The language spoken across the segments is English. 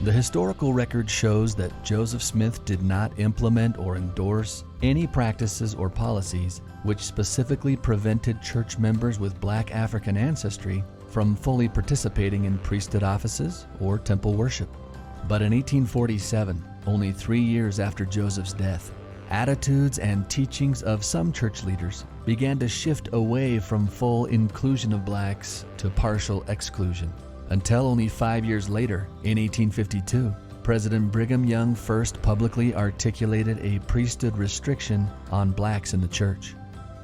The historical record shows that Joseph Smith did not implement or endorse any practices or policies which specifically prevented church members with Black African ancestry from fully participating in priesthood offices or temple worship. But in 1847, only 3 years after Joseph's death, attitudes and teachings of some church leaders began to shift away from full inclusion of blacks to partial exclusion. Until only 5 years later, in 1852, President Brigham Young first publicly articulated a priesthood restriction on blacks in the church.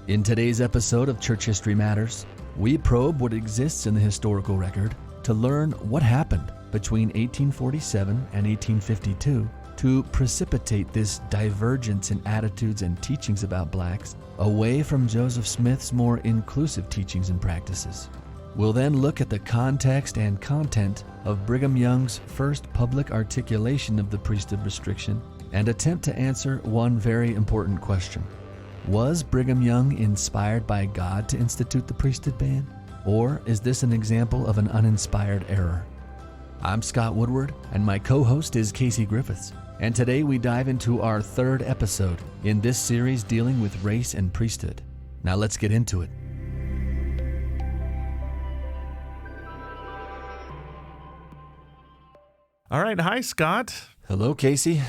In today's episode of Church History Matters, we probe what exists in the historical record to learn what happened between 1847 and 1852 to precipitate this divergence in attitudes and teachings about blacks away from Joseph Smith's more inclusive teachings and practices. We'll then look at the context and content of Brigham Young's first public articulation of the priesthood restriction and attempt to answer one very important question. Was Brigham Young inspired by God to institute the priesthood ban? Or is this an example of an uninspired error? I'm Scott Woodward, and my co-host is Casey Griffiths. And today we dive into our third episode in this series dealing with race and priesthood. Now let's get into it. All right. Hi, Scott. Hello, Casey.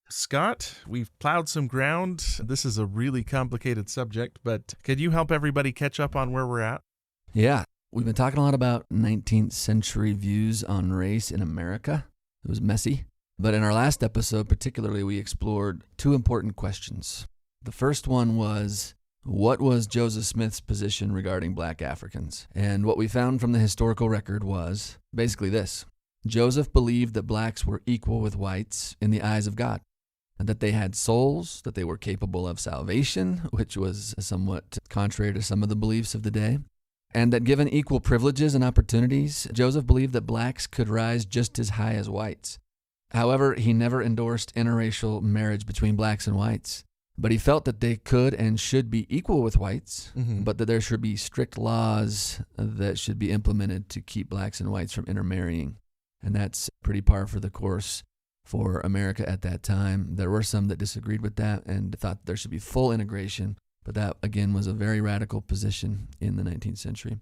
Scott, we've plowed some ground. This is a really complicated subject, but could you help everybody catch up on where we're at? Yeah, we've been talking a lot about 19th century views on race in America. It was messy. But in our last episode, particularly, we explored two important questions. The first one was, what was Joseph Smith's position regarding black Africans? And what we found from the historical record was basically this. Joseph believed that blacks were equal with whites in the eyes of God, and that they had souls, that they were capable of salvation, which was somewhat contrary to some of the beliefs of the day, and that given equal privileges and opportunities, Joseph believed that blacks could rise just as high as whites. However, he never endorsed interracial marriage between blacks and whites, but he felt that they could and should be equal with whites, but that there should be strict laws that should be implemented to keep blacks and whites from intermarrying. And that's pretty par for the course for America at that time. There were some that disagreed with that and thought there should be full integration, but that, again, was a very radical position in the 19th century.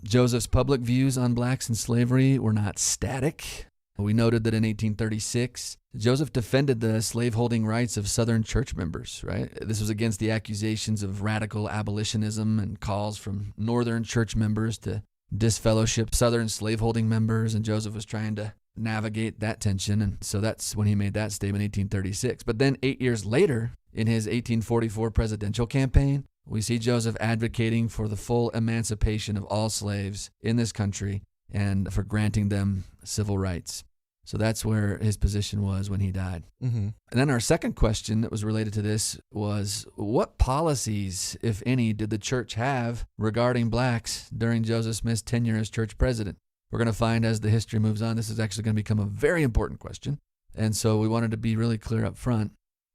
Joseph's public views on blacks and slavery were not static. We noted that in 1836, Joseph defended the slaveholding rights of Southern church members, right? This was against the accusations of radical abolitionism and calls from Northern church members to disfellowship Southern slaveholding members, and Joseph was trying to navigate that tension, and so that's when he made that statement in 1836. But then 8 years later, in his 1844 presidential campaign, we see Joseph advocating for the full emancipation of all slaves in this country and for granting them civil rights. So that's where his position was when he died. And then our second question that was related to this was, what policies, if any, did the church have regarding blacks during Joseph Smith's tenure as church president? We're going to find as the history moves on, this is actually going to become a very important question. And so we wanted to be really clear up front.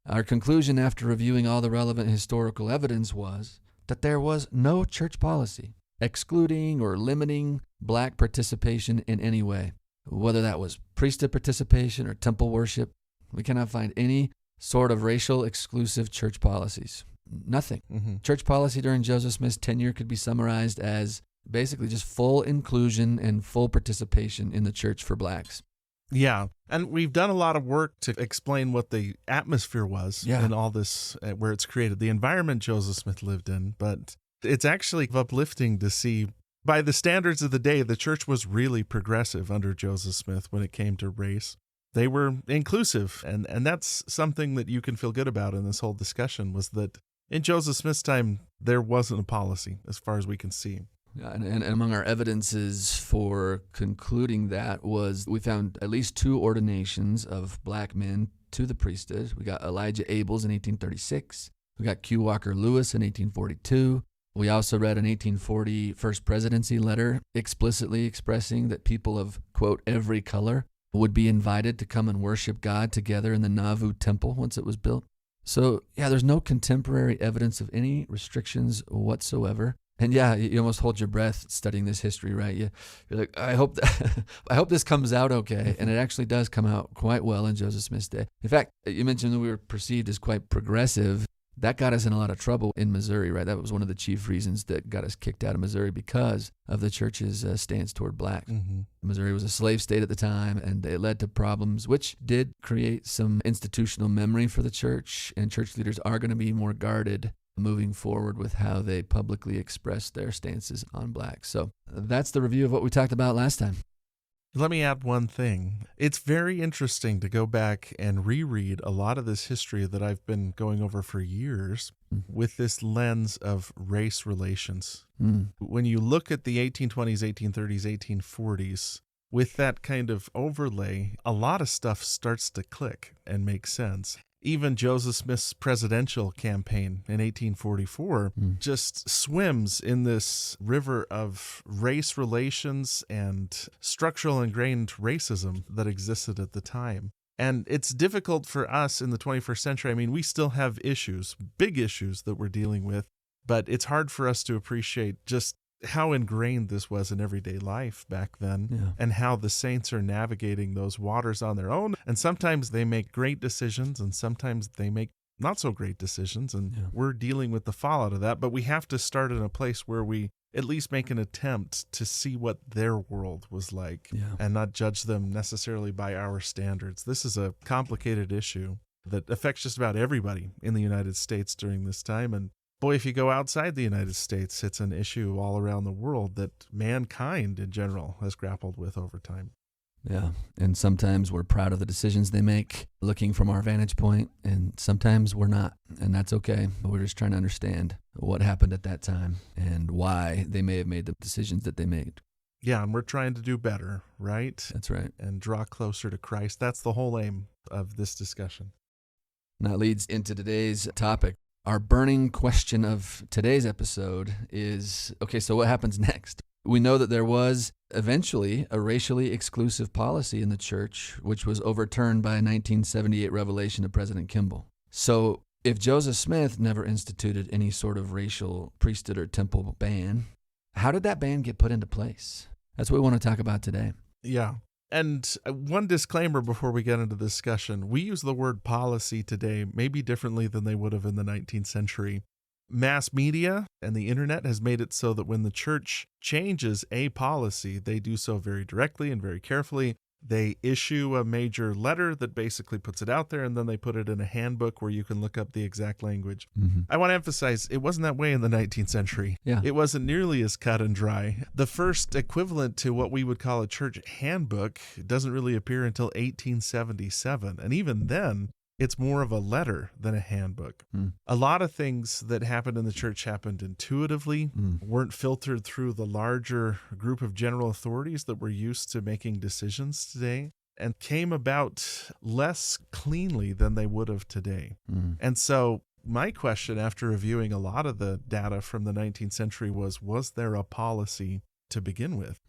Our conclusion after reviewing all the relevant historical evidence was that there was no church policy excluding or limiting black participation in any way. Whether that was priesthood participation or temple worship, we cannot find any sort of racial exclusive church policies. Nothing. Church policy during Joseph Smith's tenure could be summarized as basically just full inclusion and full participation in the church for blacks. Yeah, and we've done a lot of work to explain what the atmosphere was in all this, where it's created, the environment Joseph Smith lived in, but it's actually uplifting to see, by the standards of the day, the church was really progressive under Joseph Smith when it came to race. They were inclusive, and that's something that you can feel good about in this whole discussion, was that in Joseph Smith's time, there wasn't a policy as far as we can see. And among our evidences for concluding that was we found at least 2 ordinations of black men to the priesthood. We got Elijah Abels in 1836. We got Q. Walker Lewis in 1842. We also read an 1840 First Presidency letter explicitly expressing that people of, quote, every color would be invited to come and worship God together in the Nauvoo Temple once it was built. So, there's no contemporary evidence of any restrictions whatsoever. And yeah, you almost hold your breath studying this history, right? You're like, I hope I hope this comes out okay. And it actually does come out quite well in Joseph Smith's day. In fact, you mentioned that we were perceived as quite progressive. That got us in a lot of trouble in Missouri, right? That was one of the chief reasons that got us kicked out of Missouri, because of the church's stance toward blacks. Mm-hmm. Missouri was a slave state at the time, and it led to problems, which did create some institutional memory for the church, and church leaders are going to be more guarded moving forward with how they publicly express their stances on blacks. So that's the review of what we talked about last time. Let me add one thing. It's very interesting to go back and reread a lot of this history that I've been going over for years with this lens of race relations. When you look at the 1820s, 1830s, 1840s, with that kind of overlay, a lot of stuff starts to click and make sense. Even Joseph Smith's presidential campaign in 1844 just swims in this river of race relations and structural ingrained racism that existed at the time. And it's difficult for us in the 21st century. I mean, we still have issues, big issues that we're dealing with, but it's hard for us to appreciate just how ingrained this was in everyday life back then, and how the saints are navigating those waters on their own. And sometimes they make great decisions, and sometimes they make not so great decisions, and we're dealing with the fallout of that. But we have to start in a place where we at least make an attempt to see what their world was like, and not judge them necessarily by our standards. This is a complicated issue that affects just about everybody in the United States during this time. And boy, if you go outside the United States, it's an issue all around the world that mankind in general has grappled with over time. Yeah, and sometimes we're proud of the decisions they make, looking from our vantage point, and sometimes we're not, and that's okay. We're just trying to understand what happened at that time and why they may have made the decisions that they made. Yeah, and we're trying to do better, right? That's right. And draw closer to Christ. That's the whole aim of this discussion. And that leads into today's topic. Our burning question of today's episode is, okay, so what happens next? We know that there was eventually a racially exclusive policy in the church, which was overturned by a 1978 revelation of President Kimball. So if Joseph Smith never instituted any sort of racial priesthood or temple ban, how did that ban get put into place? That's what we want to talk about today. Yeah. And one disclaimer before we get into the discussion. We use the word policy today maybe differently than they would have in the 19th century. Mass media and the internet has made it so that when the church changes a policy, they do so very directly and very carefully. They issue a major letter that basically puts it out there, and then they put it in a handbook where you can look up the exact language. I want to emphasize, it wasn't that way in the 19th century. It wasn't nearly as cut and dry. The first equivalent to what we would call a church handbook doesn't really appear until 1877. And even then, it's more of a letter than a handbook. A lot of things that happened in the church happened intuitively, weren't filtered through the larger group of general authorities that we're used to making decisions today, and came about less cleanly than they would have today. And so my question after reviewing a lot of the data from the 19th century was there a policy to begin with?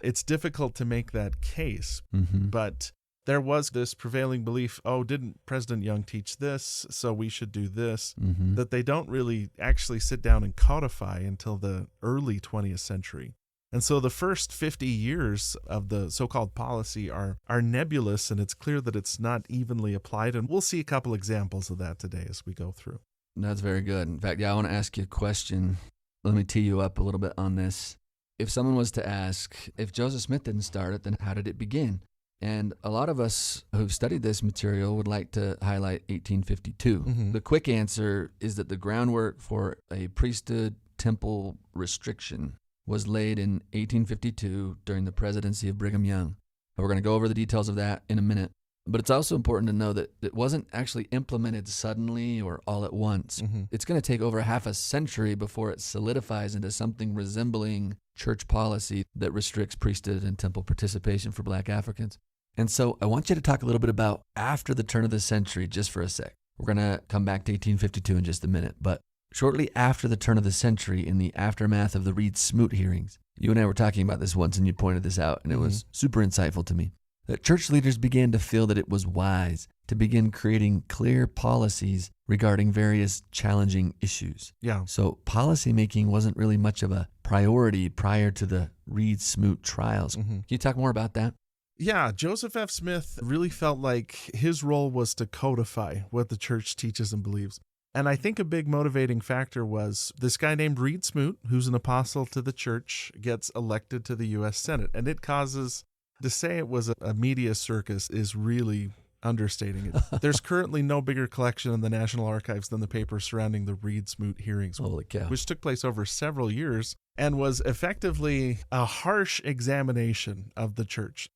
It's difficult to make that case, but there was this prevailing belief, didn't President Young teach this, so we should do this, that they don't really actually sit down and codify until the early 20th century. And so the first 50 years of the so-called policy are nebulous, and it's clear that it's not evenly applied. And we'll see a couple examples of that today as we go through. That's very good. In fact, I want to ask you a question. Let me tee you up a little bit on this. If someone was to ask, if Joseph Smith didn't start it, then how did it begin? And a lot of us who've studied this material would like to highlight 1852. The quick answer is that the groundwork for a priesthood-temple restriction was laid in 1852 during the presidency of Brigham Young. We're going to go over the details of that in a minute. But it's also important to know that it wasn't actually implemented suddenly or all at once. It's going to take over half a century before it solidifies into something resembling church policy that restricts priesthood and temple participation for Black Africans. And so I want you to talk a little bit about after the turn of the century, just for a sec. We're going to come back to 1852 in just a minute. But shortly after the turn of the century, in the aftermath of the Reed-Smoot hearings, you and I were talking about this once, and you pointed this out, and it was super insightful to me, that church leaders began to feel that it was wise to begin creating clear policies regarding various challenging issues. Yeah. So policymaking wasn't really much of a priority prior to the Reed-Smoot trials. Can you talk more about that? Yeah, Joseph F. Smith really felt like his role was to codify what the church teaches and believes. And I think a big motivating factor was this guy named Reed-Smoot, who's an apostle to the church, gets elected to the U.S. Senate. And it causes, to say it was a media circus is really understating it. There's currently no bigger collection in the National Archives than the papers surrounding the Reed-Smoot hearings, Holy cow. which took place over several years and was effectively a harsh examination of the church.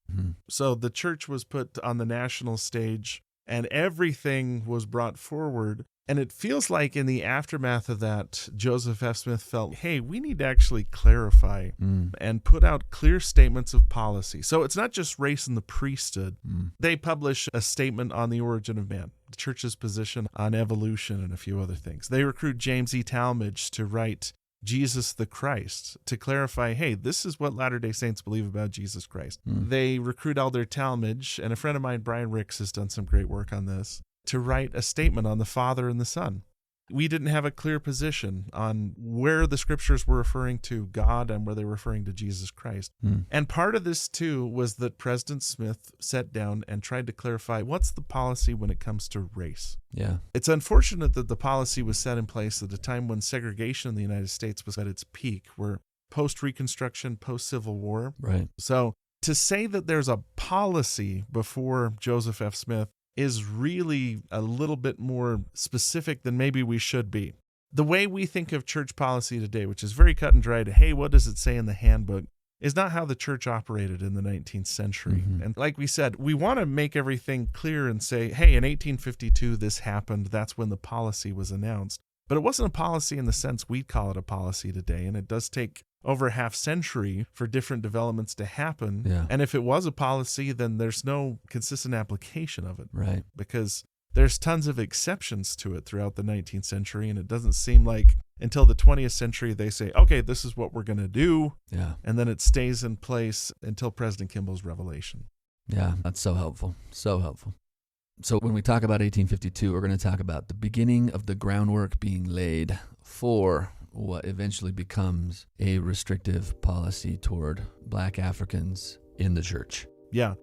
So the church was put on the national stage and everything was brought forward. And it feels like in the aftermath of that, Joseph F. Smith felt, hey, we need to actually clarify and put out clear statements of policy. So it's not just race and the priesthood. They publish a statement on the origin of man, the church's position on evolution, and a few other things. They recruit James E. Talmage to write Jesus the Christ to clarify, hey, this is what Latter-day Saints believe about Jesus Christ. They recruit Elder Talmage, and a friend of mine, Brian Ricks, has done some great work on this, to write a statement on the Father and the Son. We didn't have a clear position on where the scriptures were referring to God and where they were referring to Jesus Christ. And part of this, too, was that President Smith sat down and tried to clarify what's the policy when it comes to race. Yeah. It's unfortunate that the policy was set in place at a time when segregation in the United States was at its peak. We're post-Reconstruction, post-Civil War. Right. So to say that there's a policy before Joseph F. Smith is really a little bit more specific than maybe we should be. The way we think of church policy today, which is very cut and dried, hey, what does it say in the handbook, is not how the church operated in the 19th century. And like we said, we want to make everything clear and say, hey, in 1852, this happened. That's when the policy was announced. But it wasn't a policy in the sense we'd call it a policy today. And it does take over a half century for different developments to happen. Yeah. And if it was a policy, then there's no consistent application of it. Right. Because there's tons of exceptions to it throughout the 19th century. And it doesn't seem like until the 20th century, they say, okay, this is what we're going to do. Yeah. And then it stays in place until President Kimball's revelation. Yeah, that's so helpful. So helpful. So when we talk about 1852, we're going to talk about the beginning of the groundwork being laid for what eventually becomes a restrictive policy toward Black Africans in the church. Yeah.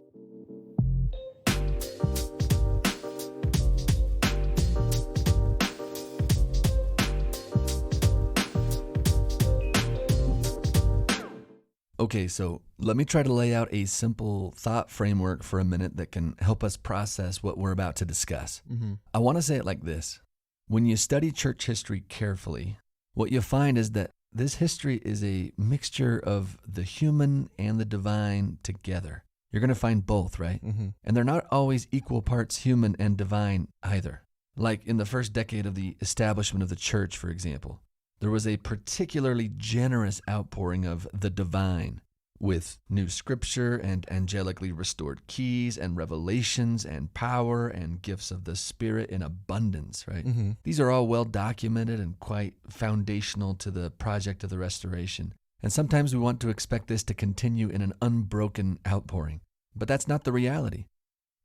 Okay, so let me try to lay out a simple thought framework for a minute that can help us process what we're about to discuss. I want to say it like this. When you study church history carefully, what you find is that this history is a mixture of the human and the divine together. You're going to find both, right? And they're not always equal parts human and divine either. Like in the first decade of the establishment of the church, for example, there was a particularly generous outpouring of the divine with new scripture and angelically restored keys and revelations and power and gifts of the Spirit in abundance, right? These are all well documented and quite foundational to the project of the restoration. And sometimes we want to expect this to continue in an unbroken outpouring. But that's not the reality.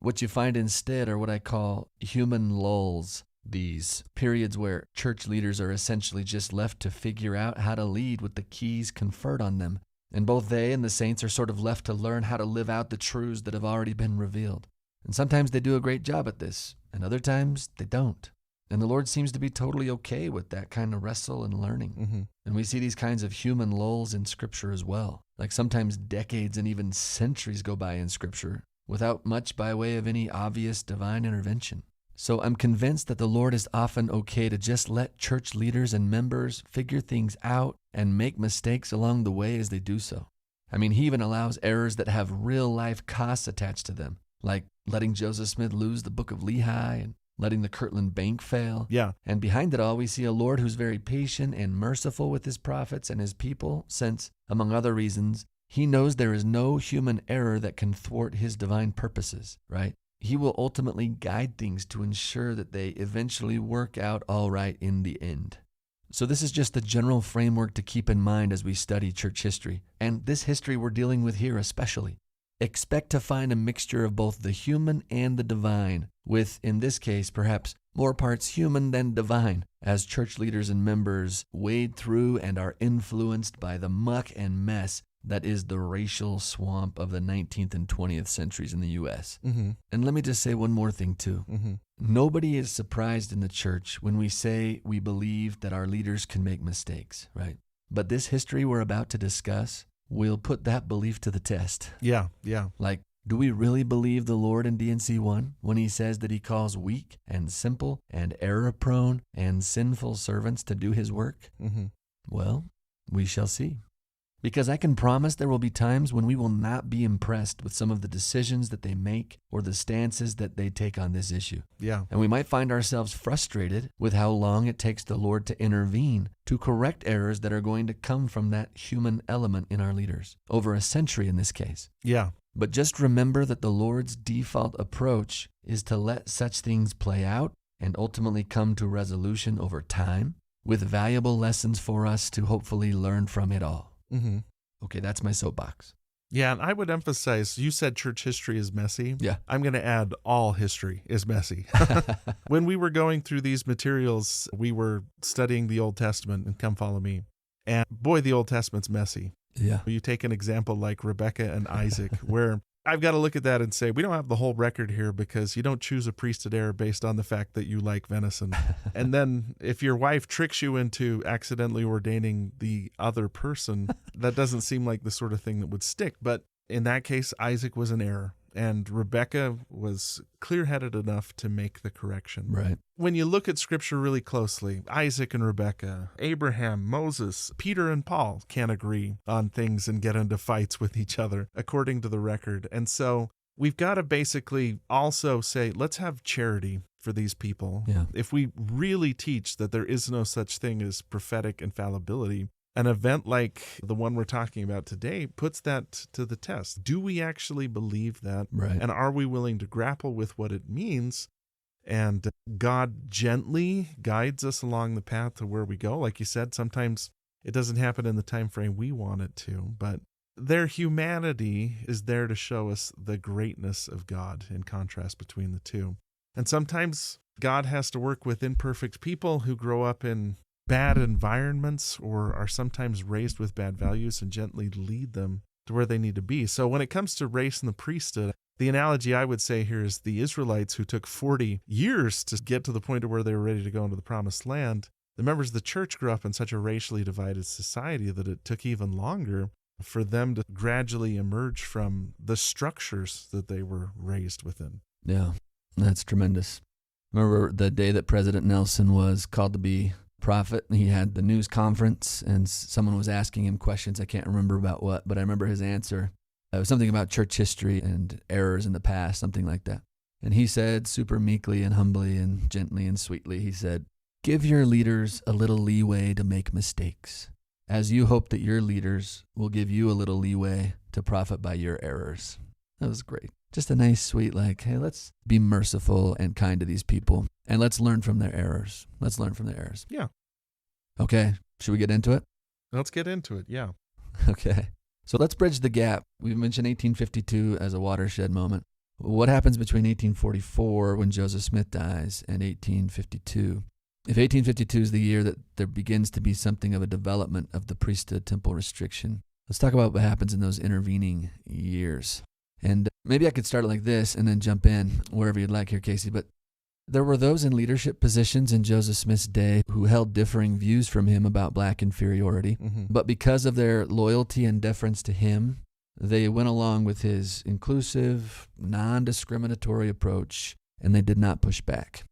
What you find instead are what I call human lulls. These periods where church leaders are essentially just left to figure out how to lead with the keys conferred on them. And both they and the saints are sort of left to learn how to live out the truths that have already been revealed. And sometimes they do a great job at this, and other times they don't. And the Lord seems to be totally okay with that kind of wrestle and learning. And we see these kinds of human lulls in Scripture as well. Like sometimes decades and even centuries go by in Scripture without much by way of any obvious divine intervention. So I'm convinced that the Lord is often okay to just let church leaders and members figure things out and make mistakes along the way as they do so. I mean, he even allows errors that have real-life costs attached to them, like letting Joseph Smith lose the Book of Lehi and letting the Kirtland Bank fail. Yeah. And behind it all, we see a Lord who's very patient and merciful with his prophets and his people, since, among other reasons, he knows there is no human error that can thwart his divine purposes, right? He will ultimately guide things to ensure that they eventually work out all right in the end. So this is just the general framework to keep in mind as we study church history, and this history we're dealing with here especially. expect to find a mixture of both the human and the divine, with, in this case, perhaps more parts human than divine, as church leaders and members wade through and are influenced by the muck and mess that is the racial swamp of the 19th and 20th centuries in the U.S. Mm-hmm. And let me just say one more thing, too. Mm-hmm. Nobody is surprised in the church when we say we believe that our leaders can make mistakes, right? But this history we're about to discuss will put that belief to the test. Yeah. Like, do we really believe the Lord in D&C 1 when he says that he calls weak and simple and error-prone and sinful servants to do his work? Mm-hmm. Well, we shall see. Because I can promise there will be times when we will not be impressed with some of the decisions that they make or the stances that they take on this issue. Yeah. And we might find ourselves frustrated with how long it takes the Lord to intervene to correct errors that are going to come from that human element in our leaders, over a century in this case. Yeah. But just remember that the Lord's default approach is to let such things play out and ultimately come to resolution over time, with valuable lessons for us to hopefully learn from it all. Mm-hmm. Okay, that's my soapbox. Yeah, and I would emphasize, you said church history is messy. Yeah. I'm going to add all history is messy. When we were going through these materials, we were studying the Old Testament, and come follow me. And boy, the Old Testament's messy. Yeah. You take an example like Rebecca and Isaac, where I've got to look at that and say, we don't have the whole record here, because you don't choose a priesthood heir based on the fact that you like venison. And then if your wife tricks you into accidentally ordaining the other person, that doesn't seem like the sort of thing that would stick. But in that case, Isaac was an heir, and Rebecca was clear-headed enough to make the correction. Right. When you look at Scripture really closely, Isaac and Rebecca, Abraham, Moses, Peter and Paul can't agree on things and get into fights with each other, according to the record. And so we've got to basically also say, let's have charity for these people. Yeah. If we really teach that there is no such thing as prophetic infallibility, an event like the one we're talking about today puts that to the test. Do we actually believe that? Right. And are we willing to grapple with what it means? And God gently guides us along the path to where we go. Like you said, sometimes it doesn't happen in the time frame we want it to, but their humanity is there to show us the greatness of God in contrast between the two. And sometimes God has to work with imperfect people who grow up in bad environments or are sometimes raised with bad values, and gently lead them to where they need to be. So when it comes to race and the priesthood, the analogy I would say here is the Israelites who took 40 years to get to the point of where they were ready to go into the promised land. The members of the church grew up in such a racially divided society that it took even longer for them to gradually emerge from the structures that they were raised within. Yeah, that's tremendous. Remember the day that President Nelson was called to be prophet? He had the news conference, and someone was asking him questions. I can't remember about what, but I remember his answer. It was something about church history and errors in the past, something like that. And he said, super meekly and humbly and gently and sweetly, he said, "Give your leaders a little leeway to make mistakes, as you hope that your leaders will give you a little leeway to profit by your errors." That was great. Just a nice, sweet, like, hey, let's be merciful and kind to these people, and let's learn from their errors. Let's learn from their errors. Yeah. Okay, should we get into it? Let's get into it, yeah. Okay. So let's bridge the gap. We've mentioned 1852 as a watershed moment. What happens between 1844, when Joseph Smith dies, and 1852? If 1852 is the year that there begins to be something of a development of the Priesthood-Temple restriction, let's talk about what happens in those intervening years. And maybe I could start like this and then jump in wherever you'd like here, Casey. But there were those in leadership positions in Joseph Smith's day who held differing views from him about black inferiority. Mm-hmm. But because of their loyalty and deference to him, they went along with his inclusive, non-discriminatory approach, and they did not push back.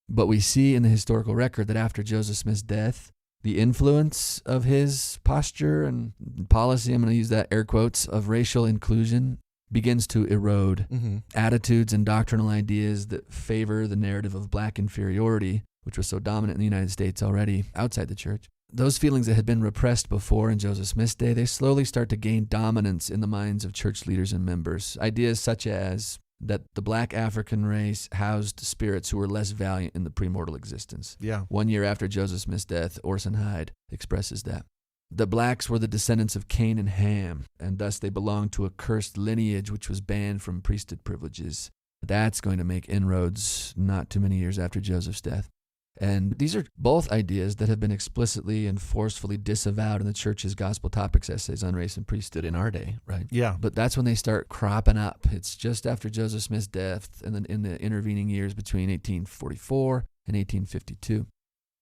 But we see in the historical record that after Joseph Smith's death, the influence of his posture and policy, I'm going to use that air quotes, of racial inclusion begins to erode. Mm-hmm. Attitudes and doctrinal ideas that favor the narrative of black inferiority, which was so dominant in the United States already outside the church, those feelings that had been repressed before in Joseph Smith's day, they slowly start to gain dominance in the minds of church leaders and members. Ideas such as that the black African race housed spirits who were less valiant in the premortal existence. Yeah. 1 year after Joseph Smith's death, Orson Hyde expresses that. The blacks were the descendants of Cain and Ham, and thus they belonged to a cursed lineage which was banned from priesthood privileges. That's going to make inroads not too many years after Joseph's death. And these are both ideas that have been explicitly and forcefully disavowed in the church's gospel topics essays on race and priesthood in our day, right? Yeah. But that's when they start cropping up. It's just after Joseph Smith's death and then in the intervening years between 1844 and 1852.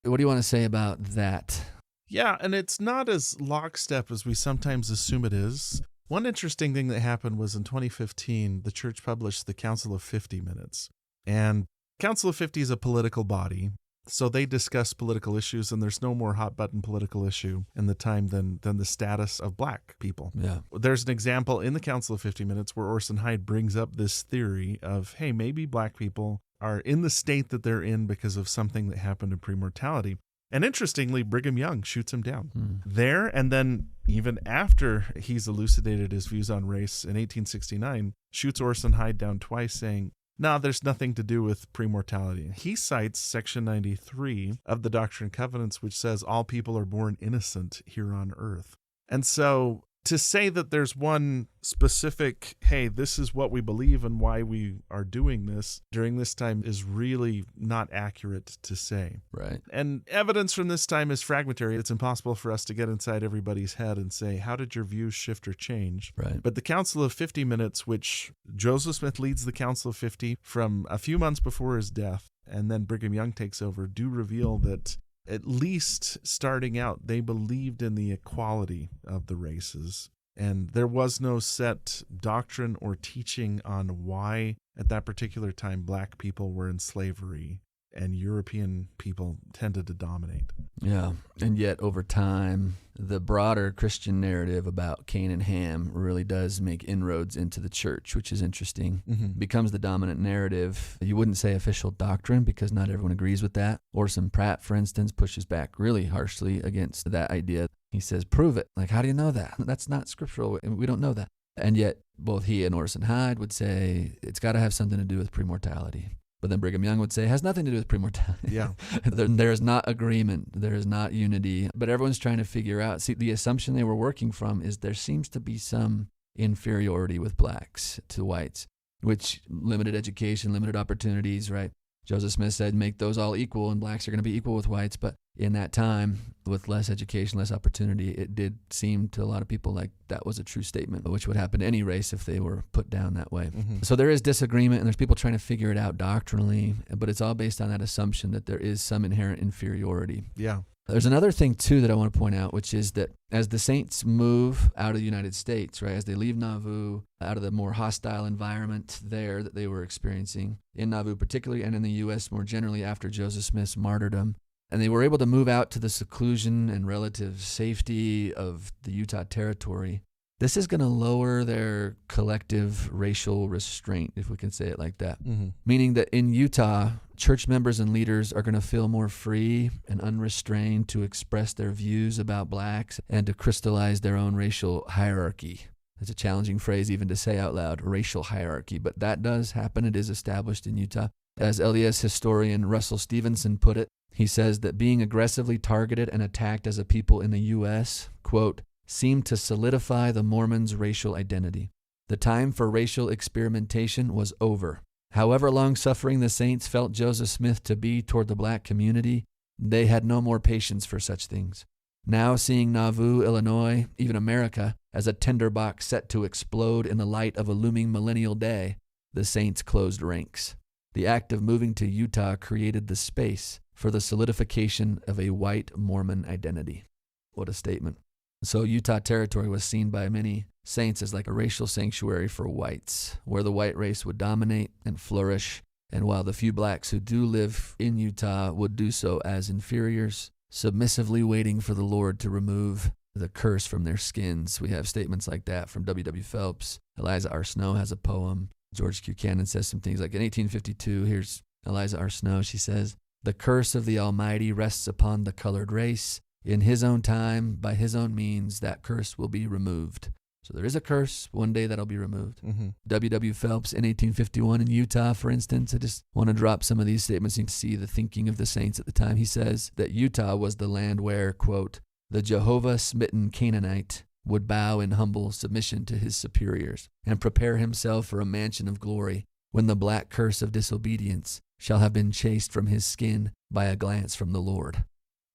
What do you want to say about that? Yeah, and it's not as lockstep as we sometimes assume it is. One interesting thing that happened was in 2015, the church published the Council of 50 Minutes. And Council of 50 is a political body, so they discuss political issues, and there's no more hot-button political issue in the time than the status of black people. Yeah. There's an example in the Council of 50 Minutes where Orson Hyde brings up this theory of, hey, maybe black people are in the state that they're in because of something that happened in premortality. And interestingly, Brigham Young shoots him down there. And then even after he's elucidated his views on race in 1869, shoots Orson Hyde down twice, saying, no, there's nothing to do with premortality. He cites Section 93 of the Doctrine and Covenants, which says all people are born innocent here on earth. And so to say that there's one specific, hey, this is what we believe and why we are doing this during this time is really not accurate to say. Right. And evidence from this time is fragmentary. It's impossible for us to get inside everybody's head and say, how did your views shift or change? Right. But the Council of 50 Minutes, which Joseph Smith leads the Council of 50 from a few months before his death, and then Brigham Young takes over, do reveal that at least starting out, they believed in the equality of the races. And there was no set doctrine or teaching on why, at that particular time, black people were in slavery and European people tended to dominate. Yeah. And yet, over time, the broader Christian narrative about Cain and Ham really does make inroads into the church, which is interesting. Becomes the dominant narrative. You wouldn't say official doctrine because not everyone agrees with that. Orson Pratt, for instance, pushes back really harshly against that idea. He says, prove it. Like, how do you know that? That's not scriptural. We don't know that. And yet, both he and Orson Hyde would say it's got to have something to do with premortality. But then Brigham Young would say it has nothing to do with premortality. Yeah. There is not agreement. There is not unity. But everyone's trying to figure out. See, the assumption they were working from is there seems to be some inferiority with blacks to whites, which limited education, limited opportunities, right? Joseph Smith said, make those all equal, and blacks are going to be equal with whites. But in that time, with less education, less opportunity, it did seem to a lot of people like that was a true statement, which would happen to any race if they were put down that way. So there is disagreement, and there's people trying to figure it out doctrinally, but it's all based on that assumption that there is some inherent inferiority. Yeah. There's another thing, too, that I want to point out, which is that as the saints move out of the United States, right, as they leave Nauvoo, out of the more hostile environment there that they were experiencing, in Nauvoo particularly, and in the U.S. more generally after Joseph Smith's martyrdom, and they were able to move out to the seclusion and relative safety of the Utah Territory, this is going to lower their collective racial restraint, if we can say it like that. Meaning that in Utah, church members and leaders are going to feel more free and unrestrained to express their views about blacks and to crystallize their own racial hierarchy. It's a challenging phrase even to say out loud, racial hierarchy, but that does happen. It is established in Utah. As LDS historian Russell Stevenson put it, he says that being aggressively targeted and attacked as a people in the U.S., quote, seemed to solidify the Mormons' racial identity. The time for racial experimentation was over. However long-suffering the saints felt Joseph Smith to be toward the black community, they had no more patience for such things. Now seeing Nauvoo, Illinois, even America, as a tinderbox set to explode in the light of a looming millennial day, the saints closed ranks. The act of moving to Utah created the space for the solidification of a white Mormon identity. What a statement. So Utah Territory was seen by many saints as like a racial sanctuary for whites, where the white race would dominate and flourish, and while the few blacks who do live in Utah would do so as inferiors, submissively waiting for the Lord to remove the curse from their skins. We have statements like that from W.W. Phelps. Eliza R. Snow has a poem. George Q. Cannon says some things like in 1852, here's Eliza R. Snow. She says, "The curse of the Almighty rests upon the colored race. In His own time, by His own means, that curse will be removed." So there is a curse. One day that'll be removed. W.W. Phelps in 1851 in Utah, for instance, I just want to drop some of these statements. You can see the thinking of the saints at the time. He says that Utah was the land where, quote, the Jehovah-smitten Canaanite would bow in humble submission to his superiors and prepare himself for a mansion of glory when the black curse of disobedience shall have been chased from his skin by a glance from the Lord.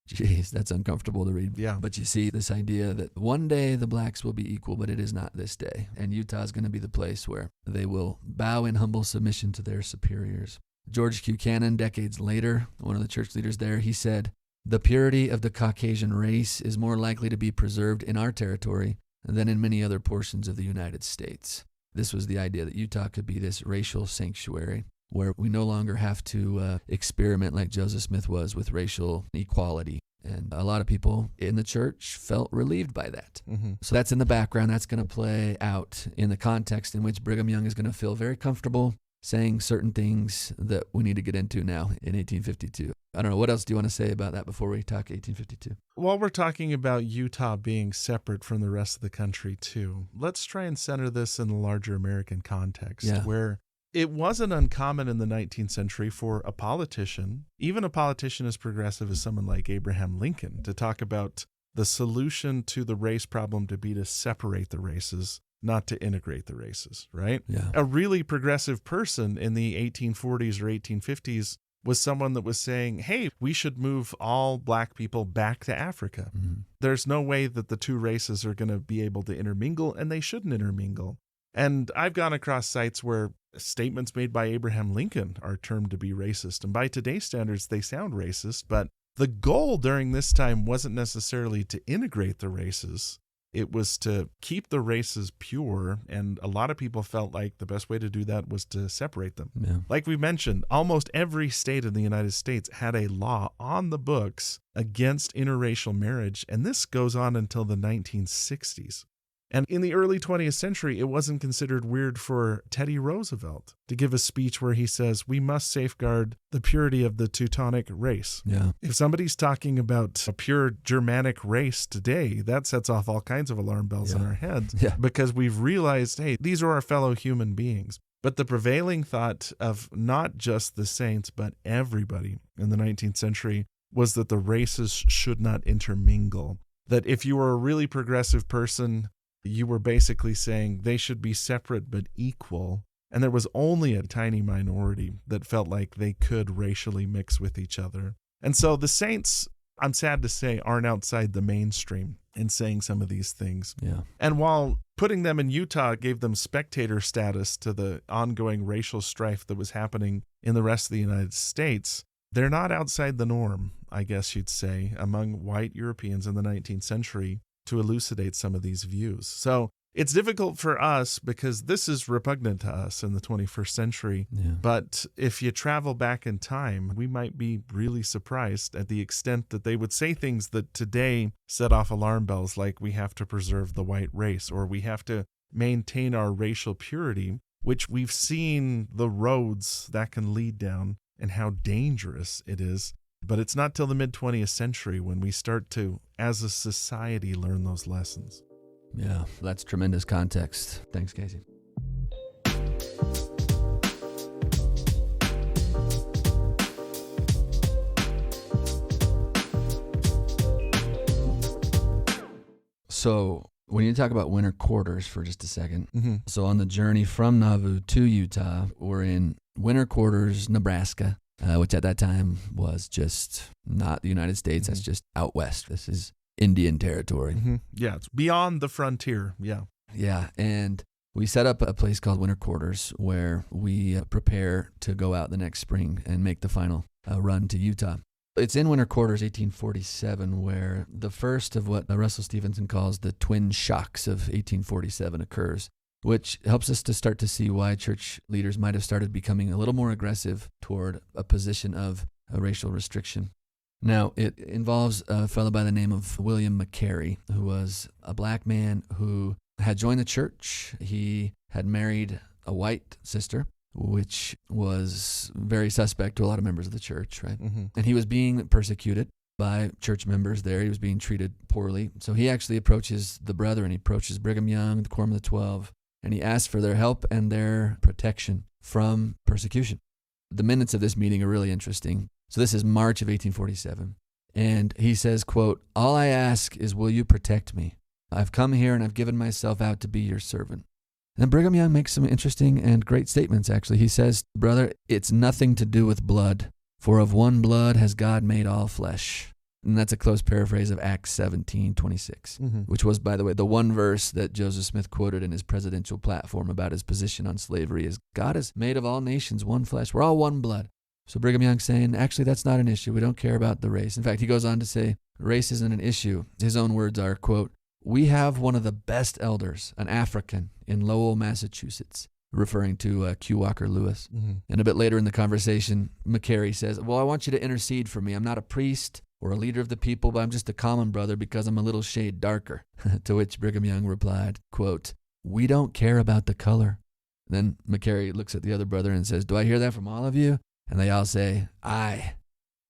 Jeez, that's uncomfortable to read. Yeah. But you see this idea that one day the blacks will be equal, but it is not this day. And Utah is going to be the place where they will bow in humble submission to their superiors. George Buchanan, decades later, one of the church leaders there, he said, "The purity of the Caucasian race is more likely to be preserved in our territory than in many other portions of the United States." This was the idea that Utah could be this racial sanctuary where we no longer have to experiment like Joseph Smith was with racial equality. And a lot of people in the church felt relieved by that. Mm-hmm. So that's in the background. That's going to play out in the context in which Brigham Young is going to feel very comfortable saying certain things that we need to get into now in 1852. I don't know. What else do you want to say about that before we talk 1852? While we're talking about Utah being separate from the rest of the country too, let's try and center this in the larger American context, where it wasn't uncommon in the 19th century for a politician, even a politician as progressive as someone like Abraham Lincoln, to talk about the solution to the race problem to be to separate the races, not to integrate the races, right? Yeah. A really progressive person in the 1840s or 1850s was someone that was saying, hey, we should move all black people back to Africa. Mm-hmm. There's no way that the two races are going to be able to intermingle, and they shouldn't intermingle. And I've gone across sites where statements made by Abraham Lincoln are termed to be racist. And by today's standards, they sound racist. But the goal during this time wasn't necessarily to integrate the races. It was to keep the races pure. And a lot of people felt like the best way to do that was to separate them. Yeah. Like we mentioned, almost every state in the United States had a law on the books against interracial marriage. And this goes on until the 1960s. And in the early 20th century, it wasn't considered weird for Teddy Roosevelt to give a speech where he says, we must safeguard the purity of the Teutonic race. Yeah. If somebody's talking about a pure Germanic race today, that sets off all kinds of alarm bells in our heads because we've realized, hey, these are our fellow human beings. But the prevailing thought of not just the saints, but everybody in the 19th century was that the races should not intermingle. That if you were a really progressive person, you were basically saying they should be separate but equal. And there was only a tiny minority that felt like they could racially mix with each other. And so the saints, I'm sad to say, aren't outside the mainstream in saying some of these things. Yeah. And while putting them in Utah gave them spectator status to the ongoing racial strife that was happening in the rest of the United States, they're not outside the norm, I guess you'd say, among white Europeans in the 19th century to elucidate some of these views. So it's difficult for us because this is repugnant to us in the 21st century. Yeah. But if you travel back in time, we might be really surprised at the extent that they would say things that today set off alarm bells, like we have to preserve the white race or we have to maintain our racial purity, which we've seen the roads that can lead down and how dangerous it is. But it's not till the mid-20th century when we start to, as a society, learn those lessons. Yeah, that's tremendous context. Thanks, Casey. So we need to talk about winter quarters for just a second. Mm-hmm. So on the journey from Nauvoo to Utah, we're in winter quarters, Nebraska. Which at that time was just not the United States. Mm-hmm. That's just out west. This is Indian territory. Mm-hmm. Yeah, it's beyond the frontier. Yeah. Yeah, and we set up a place called Winter Quarters where we prepare to go out the next spring and make the final run to Utah. It's in Winter Quarters 1847 where the first of what Russell Stevenson calls the twin shocks of 1847 occurs, which helps us to start to see why church leaders might have started becoming a little more aggressive toward a position of a racial restriction. Now, it involves a fellow by the name of William McCary, who was a black man who had joined the church. He had married a white sister, which was very suspect to a lot of members of the church, right? Mm-hmm. And he was being persecuted by church members there. He was being treated poorly. So he actually approaches the brethren. He approaches Brigham Young, the Quorum of the 12, and he asks for their help and their protection from persecution. The minutes of this meeting are really interesting. So this is March of 1847. And he says, quote, "All I ask is, will you protect me? I've come here and I've given myself out to be your servant." And Brigham Young makes some interesting and great statements, actually. He says, "Brother, it's nothing to do with blood, for of one blood has God made all flesh." And that's a close paraphrase of Acts 17:26, which was, by the way, the one verse that Joseph Smith quoted in his presidential platform about his position on slavery is, God has made of all nations one flesh. We're all one blood. So Brigham Young's saying, actually, that's not an issue. We don't care about the race. In fact, he goes on to say, race isn't an issue. His own words are, quote, "We have one of the best elders, an African, in Lowell, Massachusetts," referring to Q. Walker Lewis. And a bit later in the conversation, McCary says, "Well, I want you to intercede for me. I'm not a priest or a leader of the people, but I'm just a common brother because I'm a little shade darker." To which Brigham Young replied, quote, "We don't care about the color." Then McCary looks at the other brother and says, "Do I hear that from all of you?" And they all say, "Aye."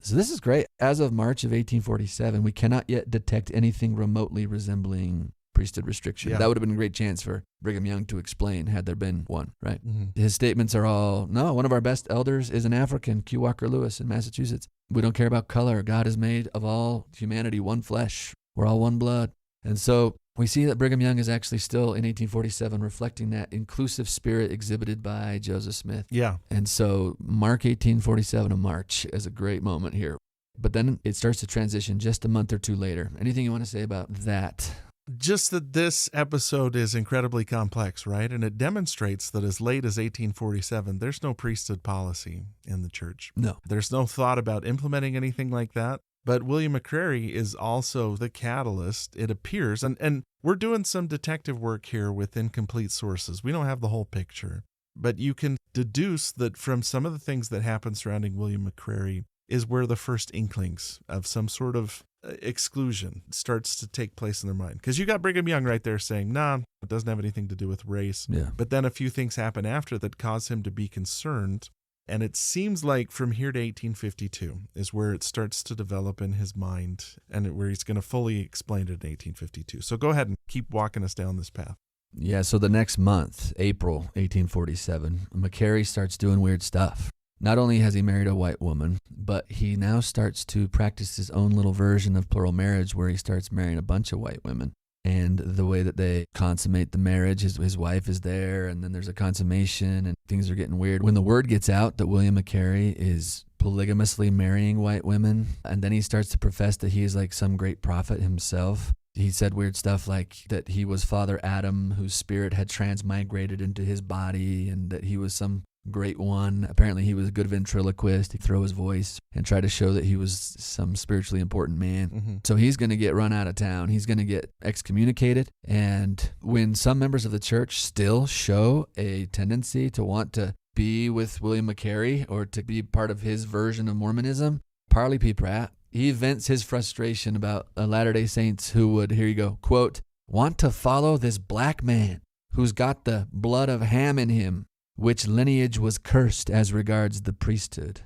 So this is great. As of March of 1847, we cannot yet detect anything remotely resembling priesthood restriction. Yeah. That would have been a great chance for Brigham Young to explain had there been one, right? His statements are all, no, one of our best elders is an African, Q. Walker Lewis in Massachusetts. We don't care about color. God has made of all humanity one flesh. We're all one blood. And so we see that Brigham Young is actually still in 1847 reflecting that inclusive spirit exhibited by Joseph Smith. Yeah. And so Mark 1847, a march, is a great moment here. But then it starts to transition just a month or two later. Anything you want to say about that? Just that this episode is incredibly complex, right? And it demonstrates that as late as 1847, there's no priesthood policy in the church. No. There's no thought about implementing anything like that. But William McCrary is also the catalyst, it appears. And we're doing some detective work here with incomplete sources. We don't have the whole picture. But you can deduce that from some of the things that happen surrounding William McCrary is where the first inklings of some sort of exclusion starts to take place in their mind. Because you got Brigham Young right there saying, nah, it doesn't have anything to do with race. Yeah. But then a few things happen after that cause him to be concerned. And it seems like from here to 1852 is where it starts to develop in his mind and where he's going to fully explain it in 1852. So go ahead and keep walking us down this path. Yeah, so the next month, April 1847, McCary starts doing weird stuff. Not only has he married a white woman, but he now starts to practice his own little version of plural marriage where he starts marrying a bunch of white women. And the way that they consummate the marriage, his wife is there, and then there's a consummation, and things are getting weird. When the word gets out that William McCary is polygamously marrying white women, and then he starts to profess that he is like some great prophet himself. He said weird stuff like that he was Father Adam, whose spirit had transmigrated into his body, and that he was some great one. Apparently he was a good ventriloquist. He'd throw his voice and try to show that he was some spiritually important man. So he's going to get run out of town. He's going to get excommunicated. And when some members of the church still show a tendency to want to be with William McCary or to be part of his version of Mormonism, Parley P. Pratt, he vents his frustration about Latter-day Saints who would, here you go, quote, "want to follow this black man who's got the blood of Ham in him, which lineage was cursed as regards the priesthood."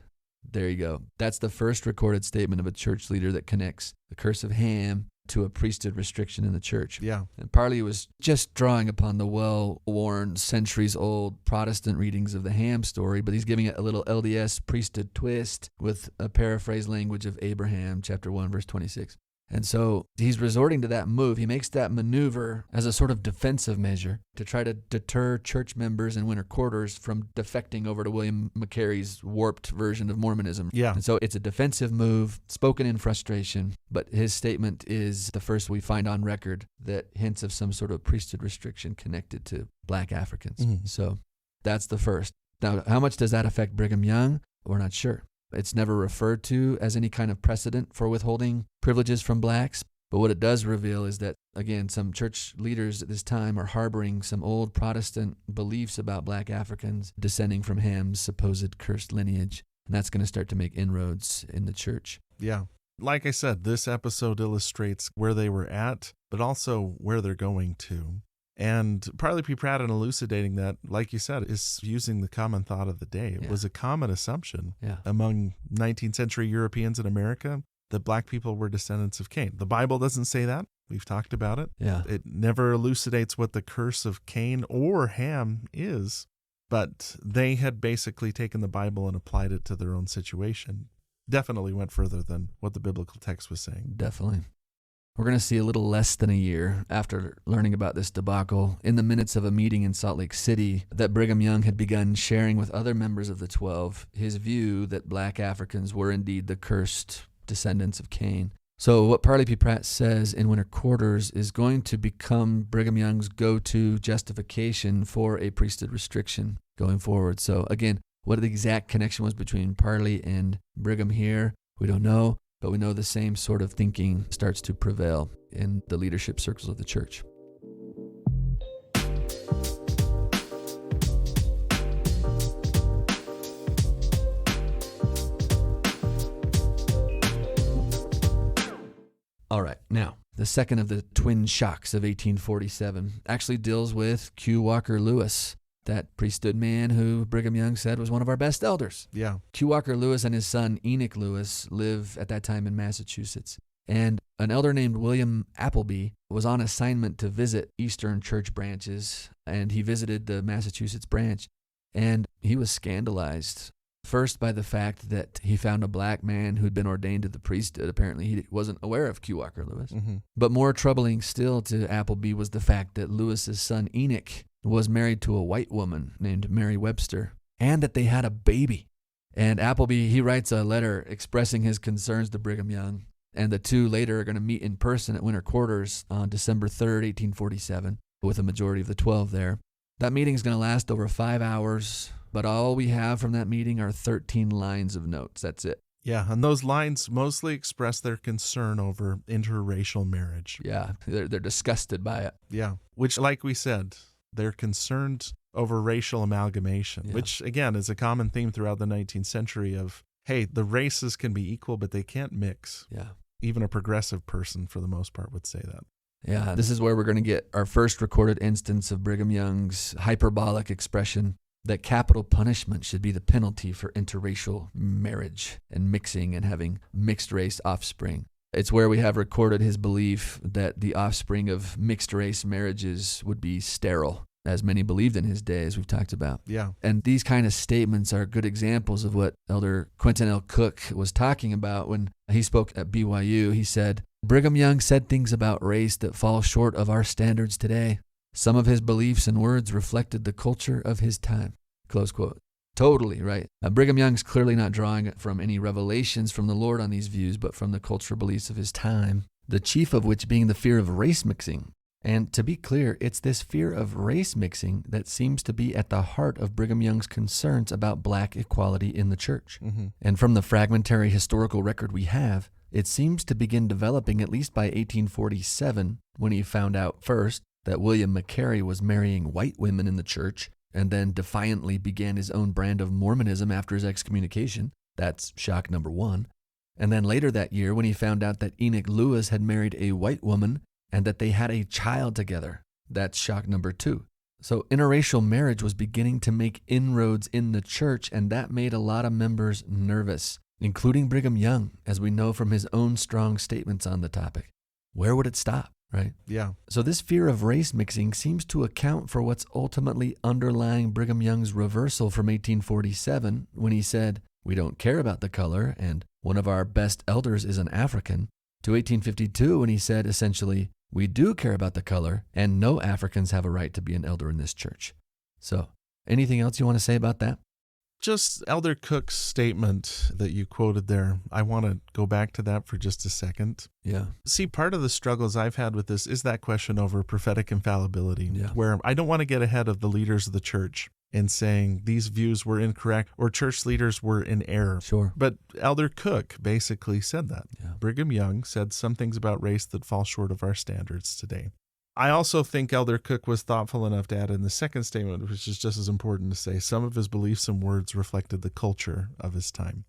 There you go. That's the first recorded statement of a church leader that connects the curse of Ham to a priesthood restriction in the church. Yeah. And Parley was just drawing upon the well-worn, centuries-old Protestant readings of the Ham story, but he's giving it a little LDS priesthood twist with a paraphrased language of Abraham, chapter 1, verse 26. And so he's resorting to that move. He makes that maneuver as a sort of defensive measure to try to deter church members in winter quarters from defecting over to William McCary's warped version of Mormonism. Yeah. And so it's a defensive move, spoken in frustration, but his statement is the first we find on record that hints of some sort of priesthood restriction connected to black Africans. So that's the first. Now, how much does that affect Brigham Young? We're not sure. It's never referred to as any kind of precedent for withholding privileges from blacks. But what it does reveal is that, again, some church leaders at this time are harboring some old Protestant beliefs about black Africans descending from Ham's supposed cursed lineage. And that's going to start to make inroads in the church. Yeah. Like I said, this episode illustrates where they were at, but also where they're going to. And Parley P. Pratt in elucidating that, like you said, is using the common thought of the day. It was a common assumption among 19th century Europeans in America that black people were descendants of Cain. The Bible doesn't say that. We've talked about it. Yeah. It never elucidates what the curse of Cain or Ham is, but they had basically taken the Bible and applied it to their own situation. definitely went further than what the biblical text was saying. Definitely. We're going to see a little less than a year after learning about this debacle in the minutes of a meeting in Salt Lake City that Brigham Young had begun sharing with other members of the 12 his view that black Africans were indeed the cursed descendants of Cain. So what Parley P. Pratt says in Winter Quarters is going to become Brigham Young's go-to justification for a priesthood restriction going forward. So again, what the exact connection was between Parley and Brigham here, we don't know. But we know the same sort of thinking starts to prevail in the leadership circles of the church. All right, now, the second of the twin shocks of 1847 actually deals with Q. Walker Lewis, that priesthood man who Brigham Young said was one of our best elders. Yeah. Q. Walker Lewis and his son Enoch Lewis live at that time in Massachusetts. And an elder named William Appleby was on assignment to visit Eastern church branches, and he visited the Massachusetts branch. And he was scandalized, first by the fact that he found a black man who'd been ordained to the priesthood. Apparently he wasn't aware of Q. Walker Lewis. Mm-hmm. But more troubling still to Appleby was the fact that Lewis's son Enoch was married to a white woman named Mary Webster, and that they had a baby. And Appleby, he writes a letter expressing his concerns to Brigham Young, and the two later are going to meet in person at Winter Quarters on December 3rd, 1847, with a majority of the 12 there. That meeting is going to last over 5 hours, but all we have from that meeting are 13 lines of notes. That's it. Yeah, and those lines mostly express their concern over interracial marriage. Yeah, they're disgusted by it. Yeah, which, like we said, they're concerned over racial amalgamation, which, again, is a common theme throughout the 19th century of, hey, the races can be equal, but they can't mix. Yeah. Even a progressive person, for the most part, would say that. Yeah, this is where we're going to get our first recorded instance of Brigham Young's hyperbolic expression that capital punishment should be the penalty for interracial marriage and mixing and having mixed-race offspring. It's where we have recorded his belief that the offspring of mixed-race marriages would be sterile, as many believed in his day, as we've talked about. Yeah. And these kind of statements are good examples of what Elder Quentin L. Cook was talking about when he spoke at BYU. He said, Brigham Young said things about race that fall short of our standards today. Some of his beliefs and words reflected the culture of his time. Close quote. Totally, right. Brigham Young's clearly not drawing from any revelations from the Lord on these views, but from the cultural beliefs of his time, the chief of which being the fear of race mixing. And to be clear, it's this fear of race mixing that seems to be at the heart of Brigham Young's concerns about black equality in the church. Mm-hmm. And from the fragmentary historical record we have, it seems to begin developing at least by 1847, when he found out first that William McCary was marrying white women in the church, and then defiantly began his own brand of Mormonism after his excommunication. That's shock number one. And then later that year, when he found out that Enoch Lewis had married a white woman and that they had a child together. That's shock number two. So interracial marriage was beginning to make inroads in the church, and that made a lot of members nervous, including Brigham Young, as we know from his own strong statements on the topic. Where would it stop? Right? Yeah. So this fear of race mixing seems to account for what's ultimately underlying Brigham Young's reversal from 1847 when he said, we don't care about the color and one of our best elders is an African, to 1852 when he said essentially, we do care about the color and no Africans have a right to be an elder in this church. So anything else you want to say about that? Just Elder Cook's statement that you quoted there. I want to go back to that for just a second. Yeah. See, part of the struggles I've had with this is that question over prophetic infallibility, where I don't want to get ahead of the leaders of the church in saying these views were incorrect or church leaders were in error. Sure. But Elder Cook basically said that. Yeah. Brigham Young said some things about race that fall short of our standards today. I also think Elder Cook was thoughtful enough to add in the second statement, which is just as important to say, some of his beliefs and words reflected the culture of his time.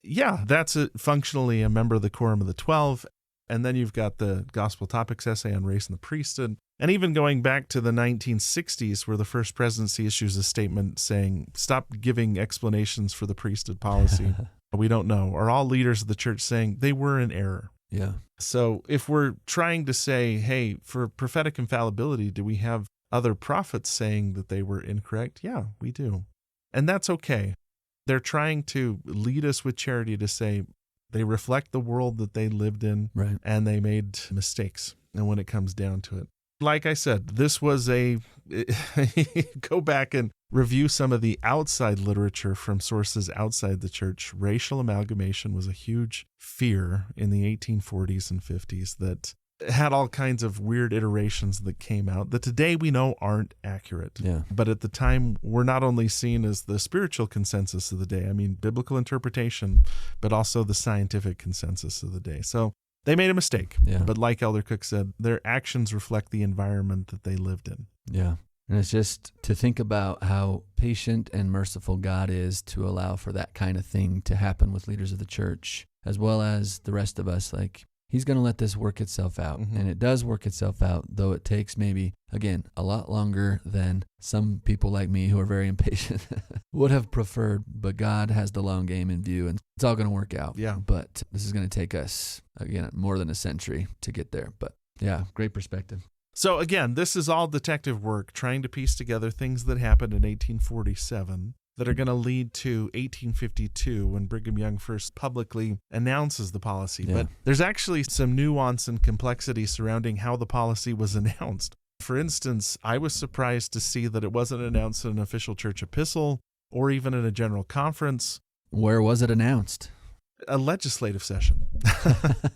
Yeah, that's functionally a member of the Quorum of the 12. And then you've got the Gospel Topics essay on race and the priesthood. And even going back to the 1960s, where the First Presidency issues a statement saying, stop giving explanations for the priesthood policy. We don't know. Are all leaders of the church saying they were in error? Yeah. So if we're trying to say, hey, for prophetic infallibility, do we have other prophets saying that they were incorrect? Yeah, we do. And that's okay. they're trying to lead us with charity to say they reflect the world that they lived in, right, and they made mistakes. And when it comes down to it, like I said, this was go back and review some of the outside literature from sources outside the church. Racial amalgamation was a huge fear in the 1840s and 50s that had all kinds of weird iterations that came out that today we know aren't accurate. Yeah. But at the time, were not only seen as the spiritual consensus of the day, I mean, biblical interpretation, but also the scientific consensus of the day. So they made a mistake. Yeah. But like Elder Cook said, their actions reflect the environment that they lived in. Yeah. And it's just to think about how patient and merciful God is to allow for that kind of thing to happen with leaders of the church, as well as the rest of us. Like, He's going to let this work itself out. Mm-hmm. And it does work itself out, though it takes maybe, again, a lot longer than some people like me who are very impatient would have preferred. But God has the long game in view, and it's all going to work out. Yeah. But this is going to take us, again, more than a century to get there. But yeah, great perspective. So again, this is all detective work, trying to piece together things that happened in 1847 that are going to lead to 1852 when Brigham Young first publicly announces the policy. Yeah. But there's actually some nuance and complexity surrounding how the policy was announced. For instance, I was surprised to see that it wasn't announced in an official church epistle or even in a general conference. Where was it announced? A legislative session,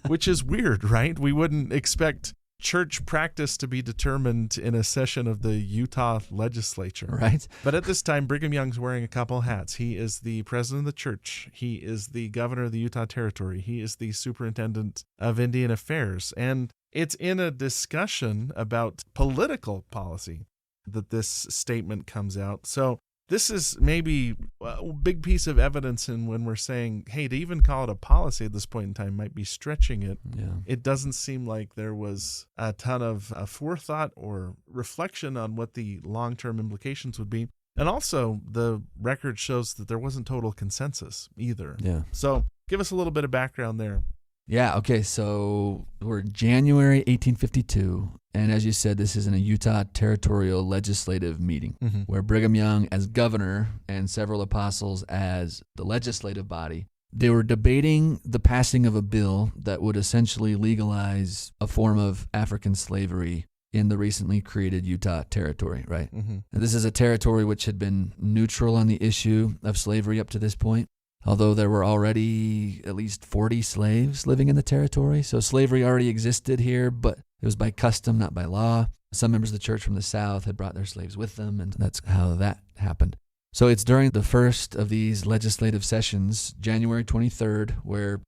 which is weird, right? We wouldn't expect church practice to be determined in a session of the Utah legislature. Right. But at this time, Brigham Young's wearing a couple hats. He is the president of the church. He is the governor of the Utah Territory. He is the superintendent of Indian affairs. And it's in a discussion about political policy that this statement comes out. So this is maybe a big piece of evidence in when we're saying, hey, to even call it a policy at this point in time might be stretching it. Yeah. It doesn't seem like there was a ton of forethought or reflection on what the long-term implications would be. And also, the record shows that there wasn't total consensus either. Yeah. So give us a little bit of background there. Yeah, okay, so we're January 1852, and as you said, this is in a Utah territorial legislative meeting where Brigham Young as governor and several apostles as the legislative body, they were debating the passing of a bill that would essentially legalize a form of African slavery in the recently created Utah territory, right? Mm-hmm. And this is a territory which had been neutral on the issue of slavery up to this point, although there were already at least 40 slaves living in the territory. So slavery already existed here, but it was by custom, not by law. Some members of the church from the South had brought their slaves with them, and that's how that happened. So it's during the first of these legislative sessions, January 23rd, where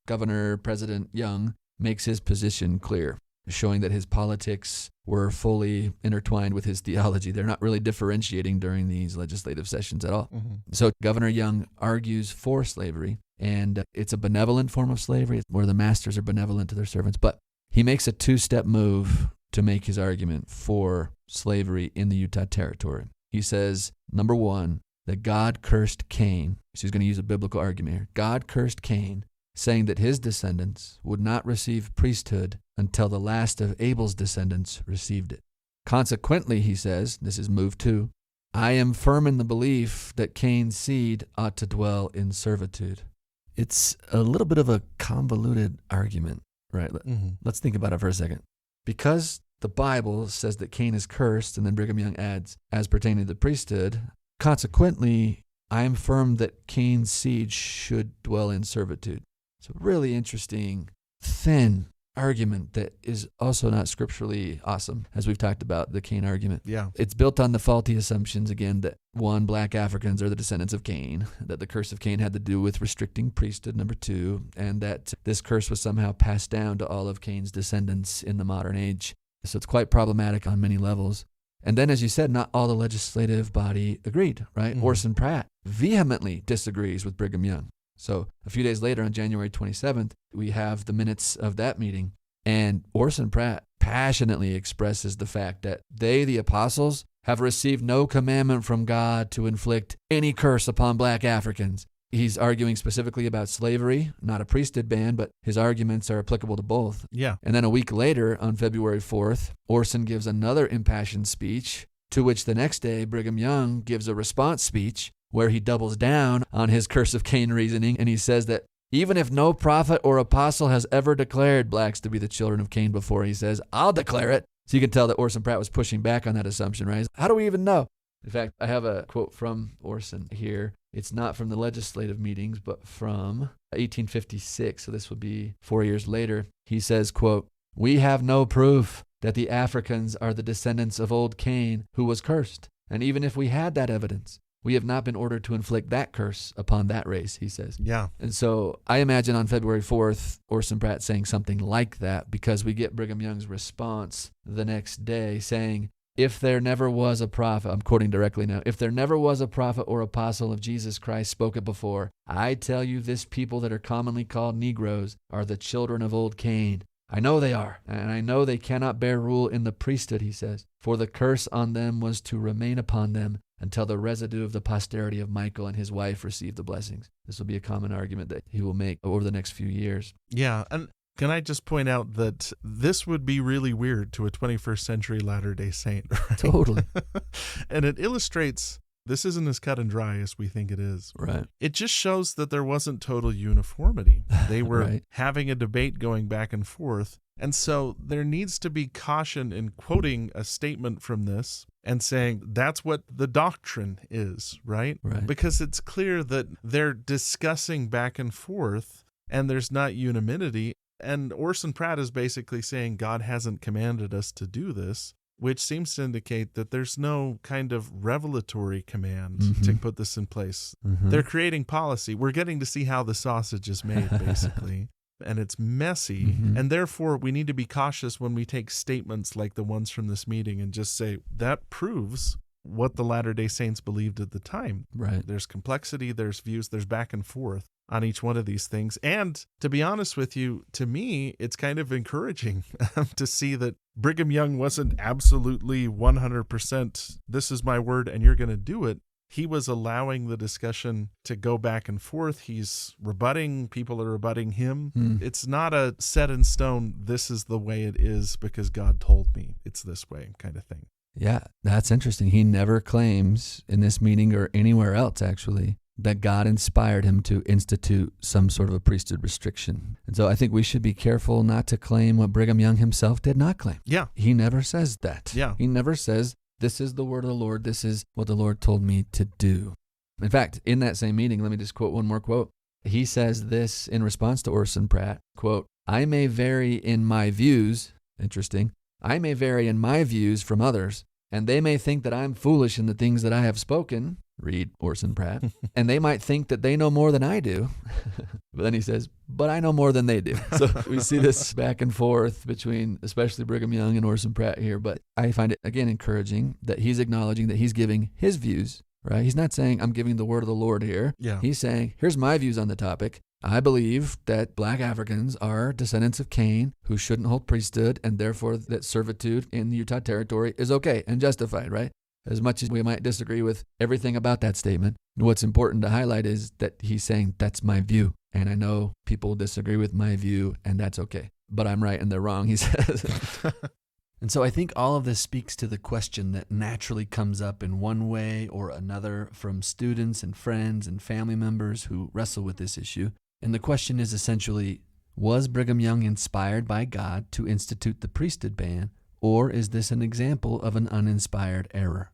President Young makes his position clear, showing that his politics were fully intertwined with his theology. They're not really differentiating during these legislative sessions at all. Mm-hmm. So Governor Young argues for slavery, and it's a benevolent form of slavery where the masters are benevolent to their servants. But he makes a two-step move to make his argument for slavery in the Utah Territory. He says, number one, that God cursed Cain. So he's going to use a biblical argument here. God cursed Cain, saying that his descendants would not receive priesthood until the last of Abel's descendants received it. Consequently, he says, this is move two, I am firm in the belief that Cain's seed ought to dwell in servitude. It's a little bit of a convoluted argument, right? Mm-hmm. Let's think about it for a second. Because the Bible says that Cain is cursed, and then Brigham Young adds, as pertaining to the priesthood, consequently, I am firm that Cain's seed should dwell in servitude. It's a really interesting, thin argument that is also not scripturally awesome, as we've talked about the Cain argument. Yeah. It's built on the faulty assumptions, again, that one, black Africans are the descendants of Cain, that the curse of Cain had to do with restricting priesthood, number two, and that this curse was somehow passed down to all of Cain's descendants in the modern age. So it's quite problematic on many levels. And then, as you said, not all the legislative body agreed, right? Mm-hmm. Orson Pratt vehemently disagrees with Brigham Young. So a few days later, on January 27th, we have the minutes of that meeting, and Orson Pratt passionately expresses the fact that they, the apostles, have received no commandment from God to inflict any curse upon black Africans. He's arguing specifically about slavery, not a priesthood ban, but his arguments are applicable to both. Yeah. And then a week later, on February 4th, Orson gives another impassioned speech, to which the next day Brigham Young gives a response speech, where he doubles down on his curse of Cain reasoning, and he says that even if no prophet or apostle has ever declared blacks to be the children of Cain before, he says, I'll declare it. So you can tell that Orson Pratt was pushing back on that assumption, right? How do we even know? In fact, I have a quote from Orson here. It's not from the legislative meetings, but from 1856. So this would be 4 years later. He says, quote, "We have no proof that the Africans are the descendants of old Cain, who was cursed. And even if we had that evidence, we have not been ordered to inflict that curse upon that race," he says. Yeah. And so I imagine on February 4th, Orson Pratt saying something like that, because we get Brigham Young's response the next day saying, if there never was a prophet, I'm quoting directly now, if there never was a prophet or apostle of Jesus Christ spoken before, I tell you this people that are commonly called Negroes are the children of old Cain. I know they are, and I know they cannot bear rule in the priesthood, he says, for the curse on them was to remain upon them until the residue of the posterity of Michael and his wife received the blessings. This will be a common argument that he will make over the next few years. Yeah, and can I just point out that this would be really weird to a 21st century Latter-day Saint, right? Totally. And it illustrates this isn't as cut and dry as we think it is. Right. It just shows that there wasn't total uniformity. They were Right. having a debate going back and forth. And so there needs to be caution in quoting a statement from this and saying that's what the doctrine is, right? Right. Because it's clear that they're discussing back and forth and there's not unanimity. And Orson Pratt is basically saying God hasn't commanded us to do this, which seems to indicate that there's no kind of revelatory command to put this in place. They're creating policy. We're getting to see how the sausage is made, basically. And it's messy. And therefore, we need to be cautious when we take statements like the ones from this meeting and just say, that proves what the Latter-day Saints believed at the time. Right. There's complexity, there's views, there's back and forth on each one of these things. And to be honest with you, to me, it's kind of encouraging to see that Brigham Young wasn't absolutely 100%, this is my word and you're going to do it. He was allowing the discussion to go back and forth. He's rebutting, people are rebutting him. It's not a set in stone, this is the way it is because God told me it's this way kind of thing. Yeah, that's interesting. He never claims in this meeting or anywhere else, actually, that God inspired him to institute some sort of a priesthood restriction. And so I think we should be careful not to claim what Brigham Young himself did not claim. Yeah. He never says that. Yeah. He never says, this is the word of the Lord, this is what the Lord told me to do. In fact, in that same meeting, let me just quote one more quote. He says this in response to Orson Pratt, quote, I may vary in my views, interesting, I may vary in my views from others, and they may think that I'm foolish in the things that I have spoken, read Orson Pratt, and they might think that they know more than I do. But then he says, but I know more than they do. So we see this back and forth between especially Brigham Young and Orson Pratt here. But I find it, again, encouraging that he's acknowledging that he's giving his views, right? He's not saying, I'm giving the word of the Lord here. Yeah. He's saying, here's my views on the topic. I believe that black Africans are descendants of Cain who shouldn't hold priesthood, and therefore that servitude in the Utah Territory is okay and justified, right? As much as we might disagree with everything about that statement, what's important to highlight is that he's saying, that's my view. And I know people disagree with my view, and that's okay. But I'm right and they're wrong, he says. And so I think all of this speaks to the question that naturally comes up in one way or another from students and friends and family members who wrestle with this issue. And the question is essentially, was Brigham Young inspired by God to institute the priesthood ban, or is this an example of an uninspired error?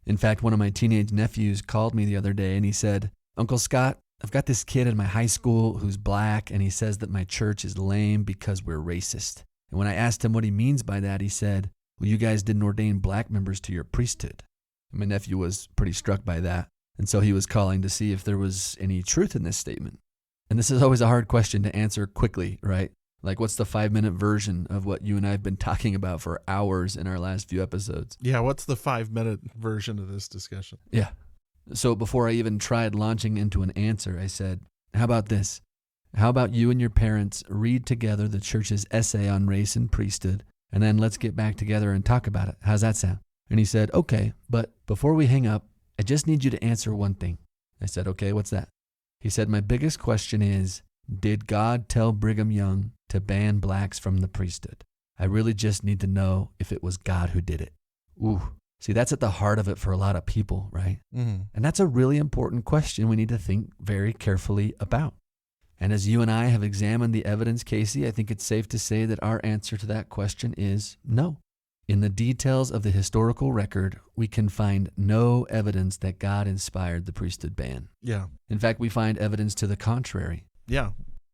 In fact, one of my teenage nephews called me the other day and he said, Uncle Scott, I've got this kid in my high school who's black, and he says that my church is lame because we're racist. And when I asked him what he means by that, he said, well, you guys didn't ordain black members to your priesthood. And my nephew was pretty struck by that. And so he was calling to see if there was any truth in this statement. And this is always a hard question to answer quickly, right? Like, what's the 5-minute version of what you and I have been talking about for hours in our last few episodes? Yeah, what's the 5-minute version of this discussion? Yeah. So before I even tried launching into an answer, I said, how about this? How about you and your parents read together the church's essay on race and priesthood, and then let's get back together and talk about it. How's that sound? And he said, okay, but before we hang up, I just need you to answer one thing. I said, okay, what's that? He said, my biggest question is, did God tell Brigham Young to ban blacks from the priesthood? I really just need to know if it was God who did it. Ooh, See, that's at the heart of it for a lot of people, right? Mm-hmm. And that's a really important question we need to think very carefully about. And as you and I have examined the evidence, Casey, I think it's safe to say that our answer to that question is no. In the details of the historical record, we can find no evidence that God inspired the priesthood ban. Yeah. In fact, we find evidence to the contrary. Yeah.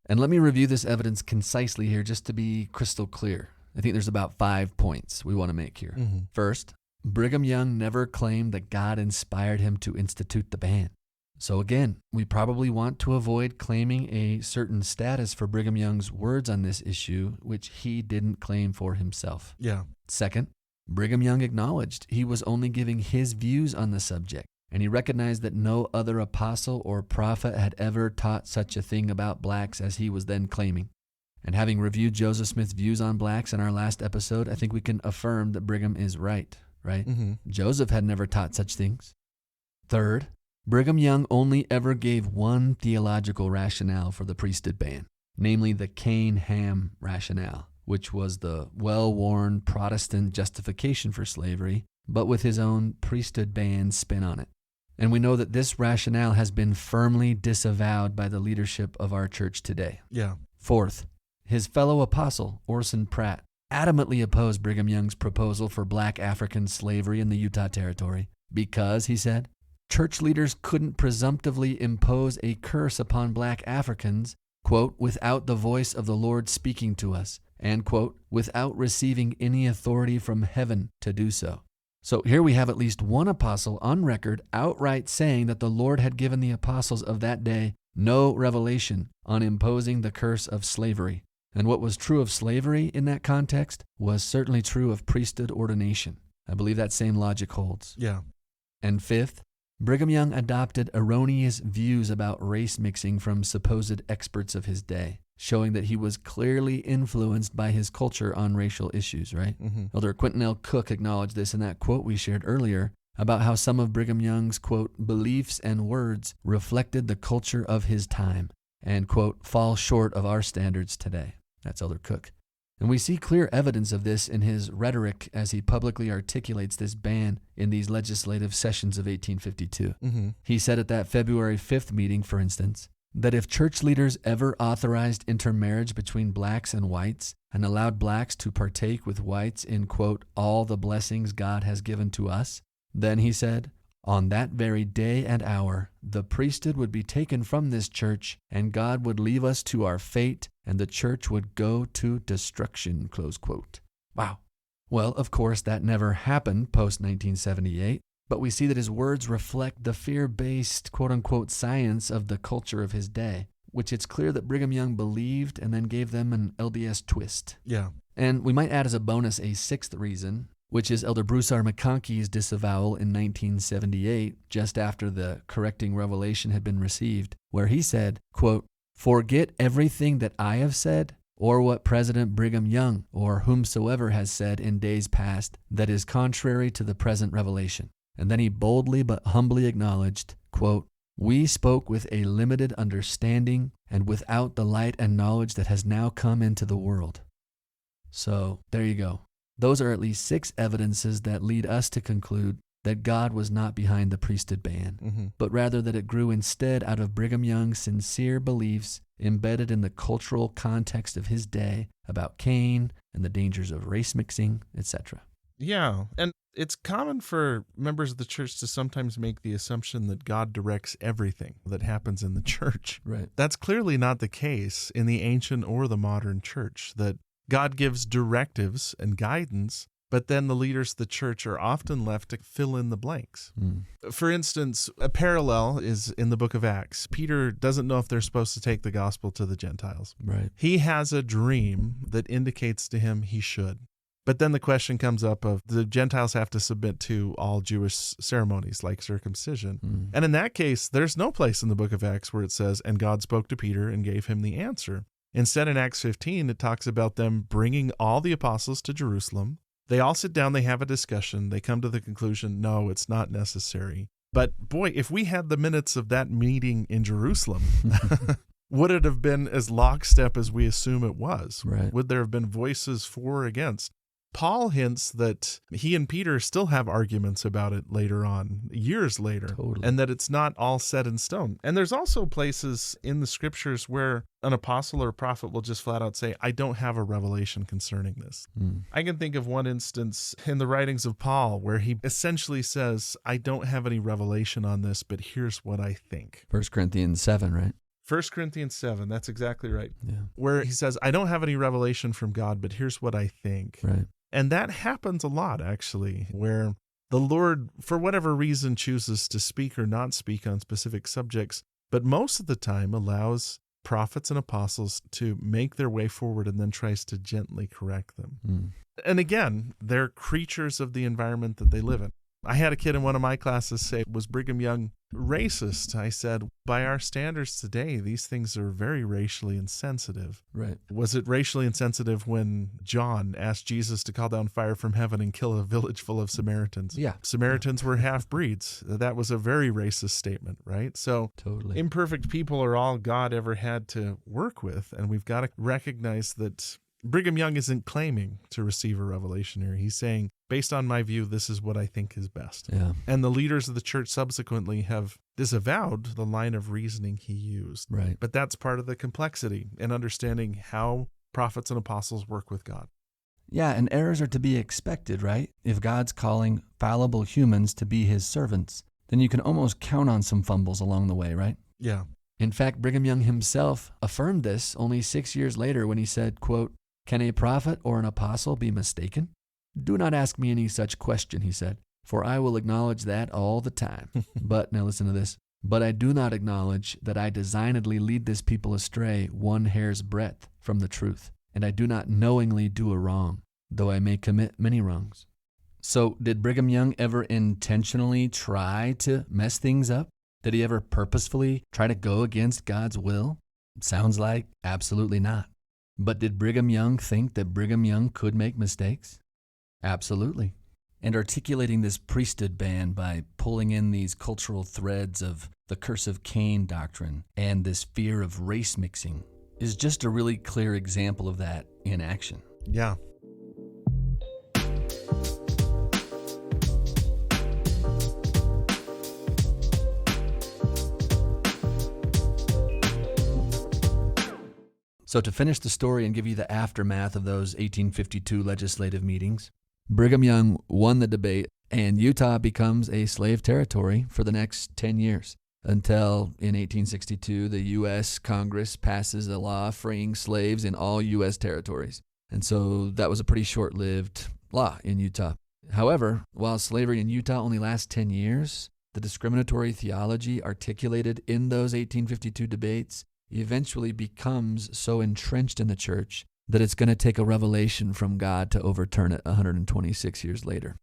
And let me review this evidence concisely here just to be crystal clear. I think there's about 5 points we want to make here. Mm-hmm. First, Brigham Young never claimed that God inspired him to institute the ban. So again, we probably want to avoid claiming a certain status for Brigham Young's words on this issue, which he didn't claim for himself. Yeah. Second, Brigham Young acknowledged he was only giving his views on the subject, and he recognized that no other apostle or prophet had ever taught such a thing about blacks as he was then claiming. And having reviewed Joseph Smith's views on blacks in our last episode, I think we can affirm that Brigham is right? Mm-hmm. Joseph had never taught such things. Third, Brigham Young only ever gave one theological rationale for the priesthood ban, namely the Cain-Ham rationale, which was the well-worn Protestant justification for slavery, but with his own priesthood ban spin on it. And we know that this rationale has been firmly disavowed by the leadership of our church today. Yeah. Fourth, his fellow apostle, Orson Pratt, adamantly opposed Brigham Young's proposal for black African slavery in the Utah Territory because, he said, church leaders couldn't presumptively impose a curse upon black Africans, quote, without the voice of the Lord speaking to us, and, quote, without receiving any authority from heaven to do so. So here we have at least one apostle on record outright saying that the Lord had given the apostles of that day no revelation on imposing the curse of slavery. And what was true of slavery in that context was certainly true of priesthood ordination. I believe that same logic holds. Yeah. And fifth, Brigham Young adopted erroneous views about race mixing from supposed experts of his day, showing that he was clearly influenced by his culture on racial issues, right? Mm-hmm. Elder Quentin L. Cook acknowledged this in that quote we shared earlier about how some of Brigham Young's, quote, beliefs and words reflected the culture of his time and, quote, fall short of our standards today. That's Elder Cook. And we see clear evidence of this in his rhetoric as he publicly articulates this ban in these legislative sessions of 1852. Mm-hmm. He said at that February 5th meeting, for instance, that if church leaders ever authorized intermarriage between blacks and whites and allowed blacks to partake with whites in, quote, all the blessings God has given to us, then, he said, on that very day and hour, the priesthood would be taken from this church, and God would leave us to our fate, and the church would go to destruction, close quote. Wow. Well, of course, that never happened post-1978, but we see that his words reflect the fear-based, quote-unquote, science of the culture of his day, which it's clear that Brigham Young believed and then gave them an LDS twist. Yeah. And we might add as a bonus a sixth reason, which is Elder Bruce R. McConkey's disavowal in 1978, just after the correcting revelation had been received, where he said, quote, forget everything that I have said or what President Brigham Young or whomsoever has said in days past that is contrary to the present revelation. And then he boldly but humbly acknowledged, quote, we spoke with a limited understanding and without the light and knowledge that has now come into the world. So there you go. Those are at least 6 evidences that lead us to conclude that God was not behind the priesthood ban, but rather that it grew instead out of Brigham Young's sincere beliefs embedded in the cultural context of his day about Cain and the dangers of race mixing, etc. Yeah, and it's common for members of the church to sometimes make the assumption that God directs everything that happens in the church. Right. That's clearly not the case in the ancient or the modern church, that God gives directives and guidance, but then the leaders of the church are often left to fill in the blanks. For instance, a parallel is in the book of Acts. Peter doesn't know if they're supposed to take the gospel to the Gentiles. Right. He has a dream that indicates to him he should. But then the question comes up of the Gentiles have to submit to all Jewish ceremonies like circumcision. And in that case, there's no place in the book of Acts where it says, and God spoke to Peter and gave him the answer. Instead, in Acts 15, it talks about them bringing all the apostles to Jerusalem. They all sit down, they have a discussion, they come to the conclusion, no, it's not necessary. But boy, if we had the minutes of that meeting in Jerusalem, would it have been as lockstep as we assume it was? Right. Would there have been voices for or against? Paul hints that he and Peter still have arguments about it later on, years later, Totally. and that it's not all set in stone. And there's also places in the scriptures where an apostle or a prophet will just flat out say, I don't have a revelation concerning this. I can think of one instance in the writings of Paul where he essentially says, I don't have any revelation on this, but here's what I think. 1 Corinthians 7, right? 1 Corinthians 7, that's exactly right. Yeah. Where he says, I don't have any revelation from God, but here's what I think. Right. And that happens a lot, actually, where the Lord, for whatever reason, chooses to speak or not speak on specific subjects, but most of the time allows prophets and apostles to make their way forward and then tries to gently correct them. And again, they're creatures of the environment that they live in. I had a kid in one of my classes say, was Brigham Young racist? I said, by our standards today, these things are very racially insensitive. Right. Was it racially insensitive when John asked Jesus to call down fire from heaven and kill a village full of Samaritans? Yeah. Samaritans were half-breeds. That was a very racist statement, right? So Totally. imperfect people are all God ever had to work with, and we've got to recognize that Brigham Young isn't claiming to receive a revelation here. He's saying, based on my view, this is what I think is best. Yeah. And the leaders of the church subsequently have disavowed the line of reasoning he used. Right. But that's part of the complexity in understanding how prophets and apostles work with God. Yeah, and errors are to be expected, right? If God's calling fallible humans to be his servants, then you can almost count on some fumbles along the way, right? Yeah. In fact, Brigham Young himself affirmed this only 6 years later when he said, quote, "Can a prophet or an apostle be mistaken? Do not ask me any such question," he said, "for I will acknowledge that all the time. But," now listen to this, "but I do not acknowledge that I designedly lead this people astray one hair's breadth from the truth, and I do not knowingly do a wrong, though I may commit many wrongs." So did Brigham Young ever intentionally try to mess things up? Did he ever purposefully try to go against God's will? Sounds like absolutely not. But did Brigham Young think that Brigham Young could make mistakes? Absolutely. And articulating this priesthood ban by pulling in these cultural threads of the curse of Cain doctrine and this fear of race mixing is just a really clear example of that in action. Yeah. So to finish the story and give you the aftermath of those 1852 legislative meetings, Brigham Young won the debate, and Utah becomes a slave territory for the next 10 years, until in 1862 the U.S. Congress passes a law freeing slaves in all U.S. territories. And so that was a pretty short-lived law in Utah. However, while slavery in Utah only lasts 10 years, the discriminatory theology articulated in those 1852 debates eventually becomes so entrenched in the church that it's going to take a revelation from God to overturn it 126 years later.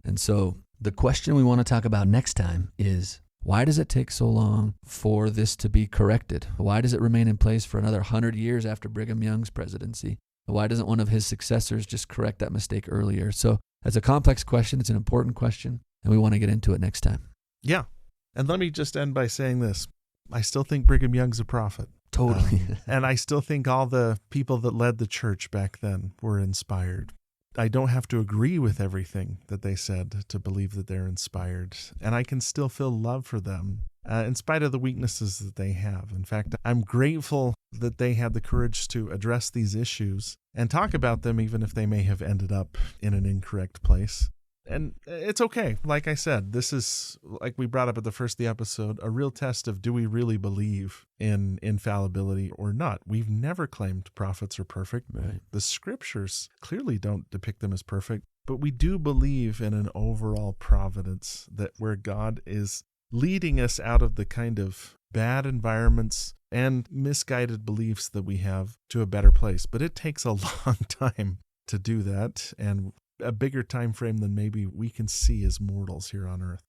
And so the question we want to talk about next time is, why does it take so long for this to be corrected? Why does it remain in place for another 100 years after Brigham Young's presidency? Why doesn't one of his successors just correct that mistake earlier? So that's a complex question. It's an important question, and we want to get into it next time. Yeah. And let me just end by saying this. I still think Brigham Young's a prophet. Totally. And I still think all the people that led the church back then were inspired. I don't have to agree with everything that they said to believe that they're inspired. And I can still feel love for them in spite of the weaknesses that they have. In fact, I'm grateful that they had the courage to address these issues and talk about them, even if they may have ended up in an incorrect place. And it's okay. Like I said, this is, like we brought up at the first of the episode, a real test of, do we really believe in infallibility or not? We've never claimed prophets are perfect. Right. The scriptures clearly don't depict them as perfect, but we do believe in an overall providence that where God is leading us out of the kind of bad environments and misguided beliefs that we have to a better place. But it takes a long time to do that, and a bigger time frame than maybe we can see as mortals here on earth.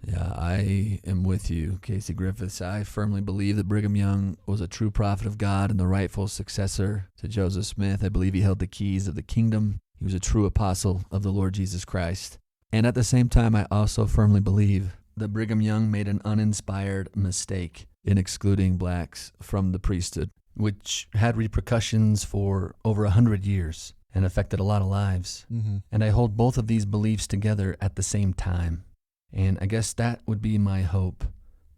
Yeah, I am with you, Casey Griffiths. I firmly believe that Brigham Young was a true prophet of God and the rightful successor to Joseph Smith. I believe he held the keys of the kingdom. He was a true apostle of the Lord Jesus Christ. And at the same time, I also firmly believe that Brigham Young made an uninspired mistake in excluding blacks from the priesthood, which had repercussions for over 100 years. and affected a lot of lives. Mm-hmm. And I hold both of these beliefs together at the same time. And I guess that would be my hope,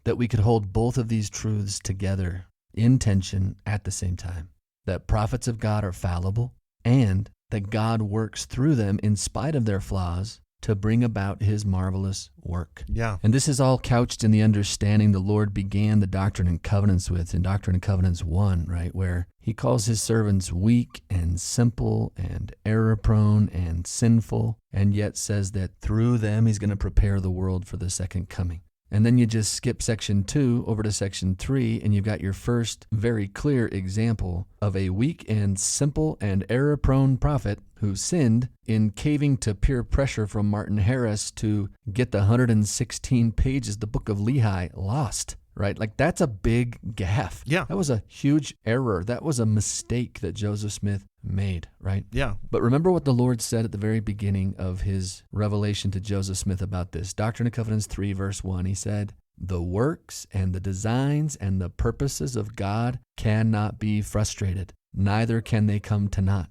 that we could hold both of these truths together in tension at the same time. That prophets of God are fallible, and that God works through them in spite of their flaws to bring about his marvelous work. Yeah. And this is all couched in the understanding the Lord began the Doctrine and Covenants with in Doctrine and Covenants 1, right, where he calls his servants weak and simple and error-prone and sinful, and yet says that through them he's going to prepare the world for the second coming. And then you just skip section 2 over to section 3, and you've got your first very clear example of a weak and simple and error-prone prophet who sinned in caving to peer pressure from Martin Harris to get the 116 pages, the book of Lehi, lost, right? Like, that's a big gaffe. Yeah. That was a huge error. That was a mistake that Joseph Smith made, right? Yeah. But remember what the Lord said at the very beginning of his revelation to Joseph Smith about this. Doctrine and Covenants 3, verse 1, he said, "The works and the designs and the purposes of God cannot be frustrated, neither can they come to naught."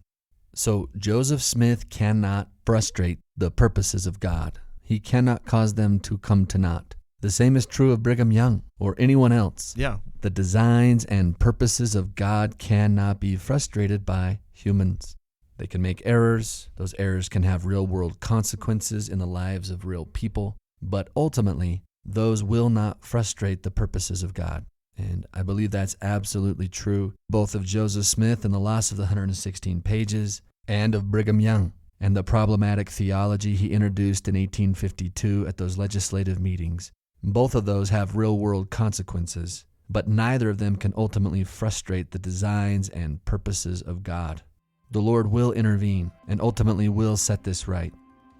So Joseph Smith cannot frustrate the purposes of God. He cannot cause them to come to naught. The same is true of Brigham Young or anyone else. Yeah. The designs and purposes of God cannot be frustrated by humans. They can make errors. Those errors can have real-world consequences in the lives of real people. But ultimately, those will not frustrate the purposes of God. And I believe that's absolutely true, both of Joseph Smith and the loss of the 116 pages, and of Brigham Young and the problematic theology he introduced in 1852 at those legislative meetings. Both of those have real-world consequences, but neither of them can ultimately frustrate the designs and purposes of God. The Lord will intervene and ultimately will set this right,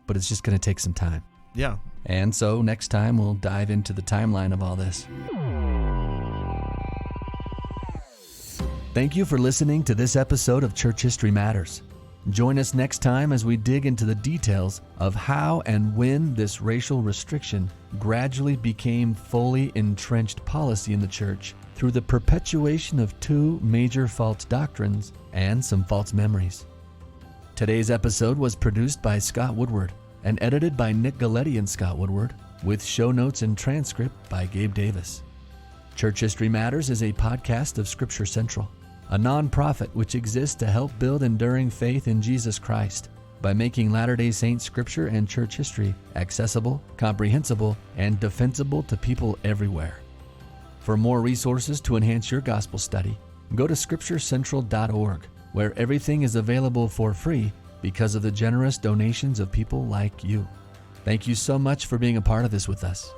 but it's just going to take some time. Yeah. And so next time we'll dive into the timeline of all this. Thank you for listening to this episode of Church History Matters. Join us next time as we dig into the details of how and when this racial restriction gradually became fully entrenched policy in the church through the perpetuation of 2 major false doctrines and some false memories. Today's episode was produced by Scott Woodward and edited by Nick Galletti and Scott Woodward, with show notes and transcript by Gabe Davis. Church History Matters is a podcast of Scripture Central, a nonprofit which exists to help build enduring faith in Jesus Christ by making Latter-day Saints scripture and church history accessible, comprehensible, and defensible to people everywhere. For more resources to enhance your gospel study, go to scripturecentral.org, where everything is available for free because of the generous donations of people like you. Thank you so much for being a part of this with us.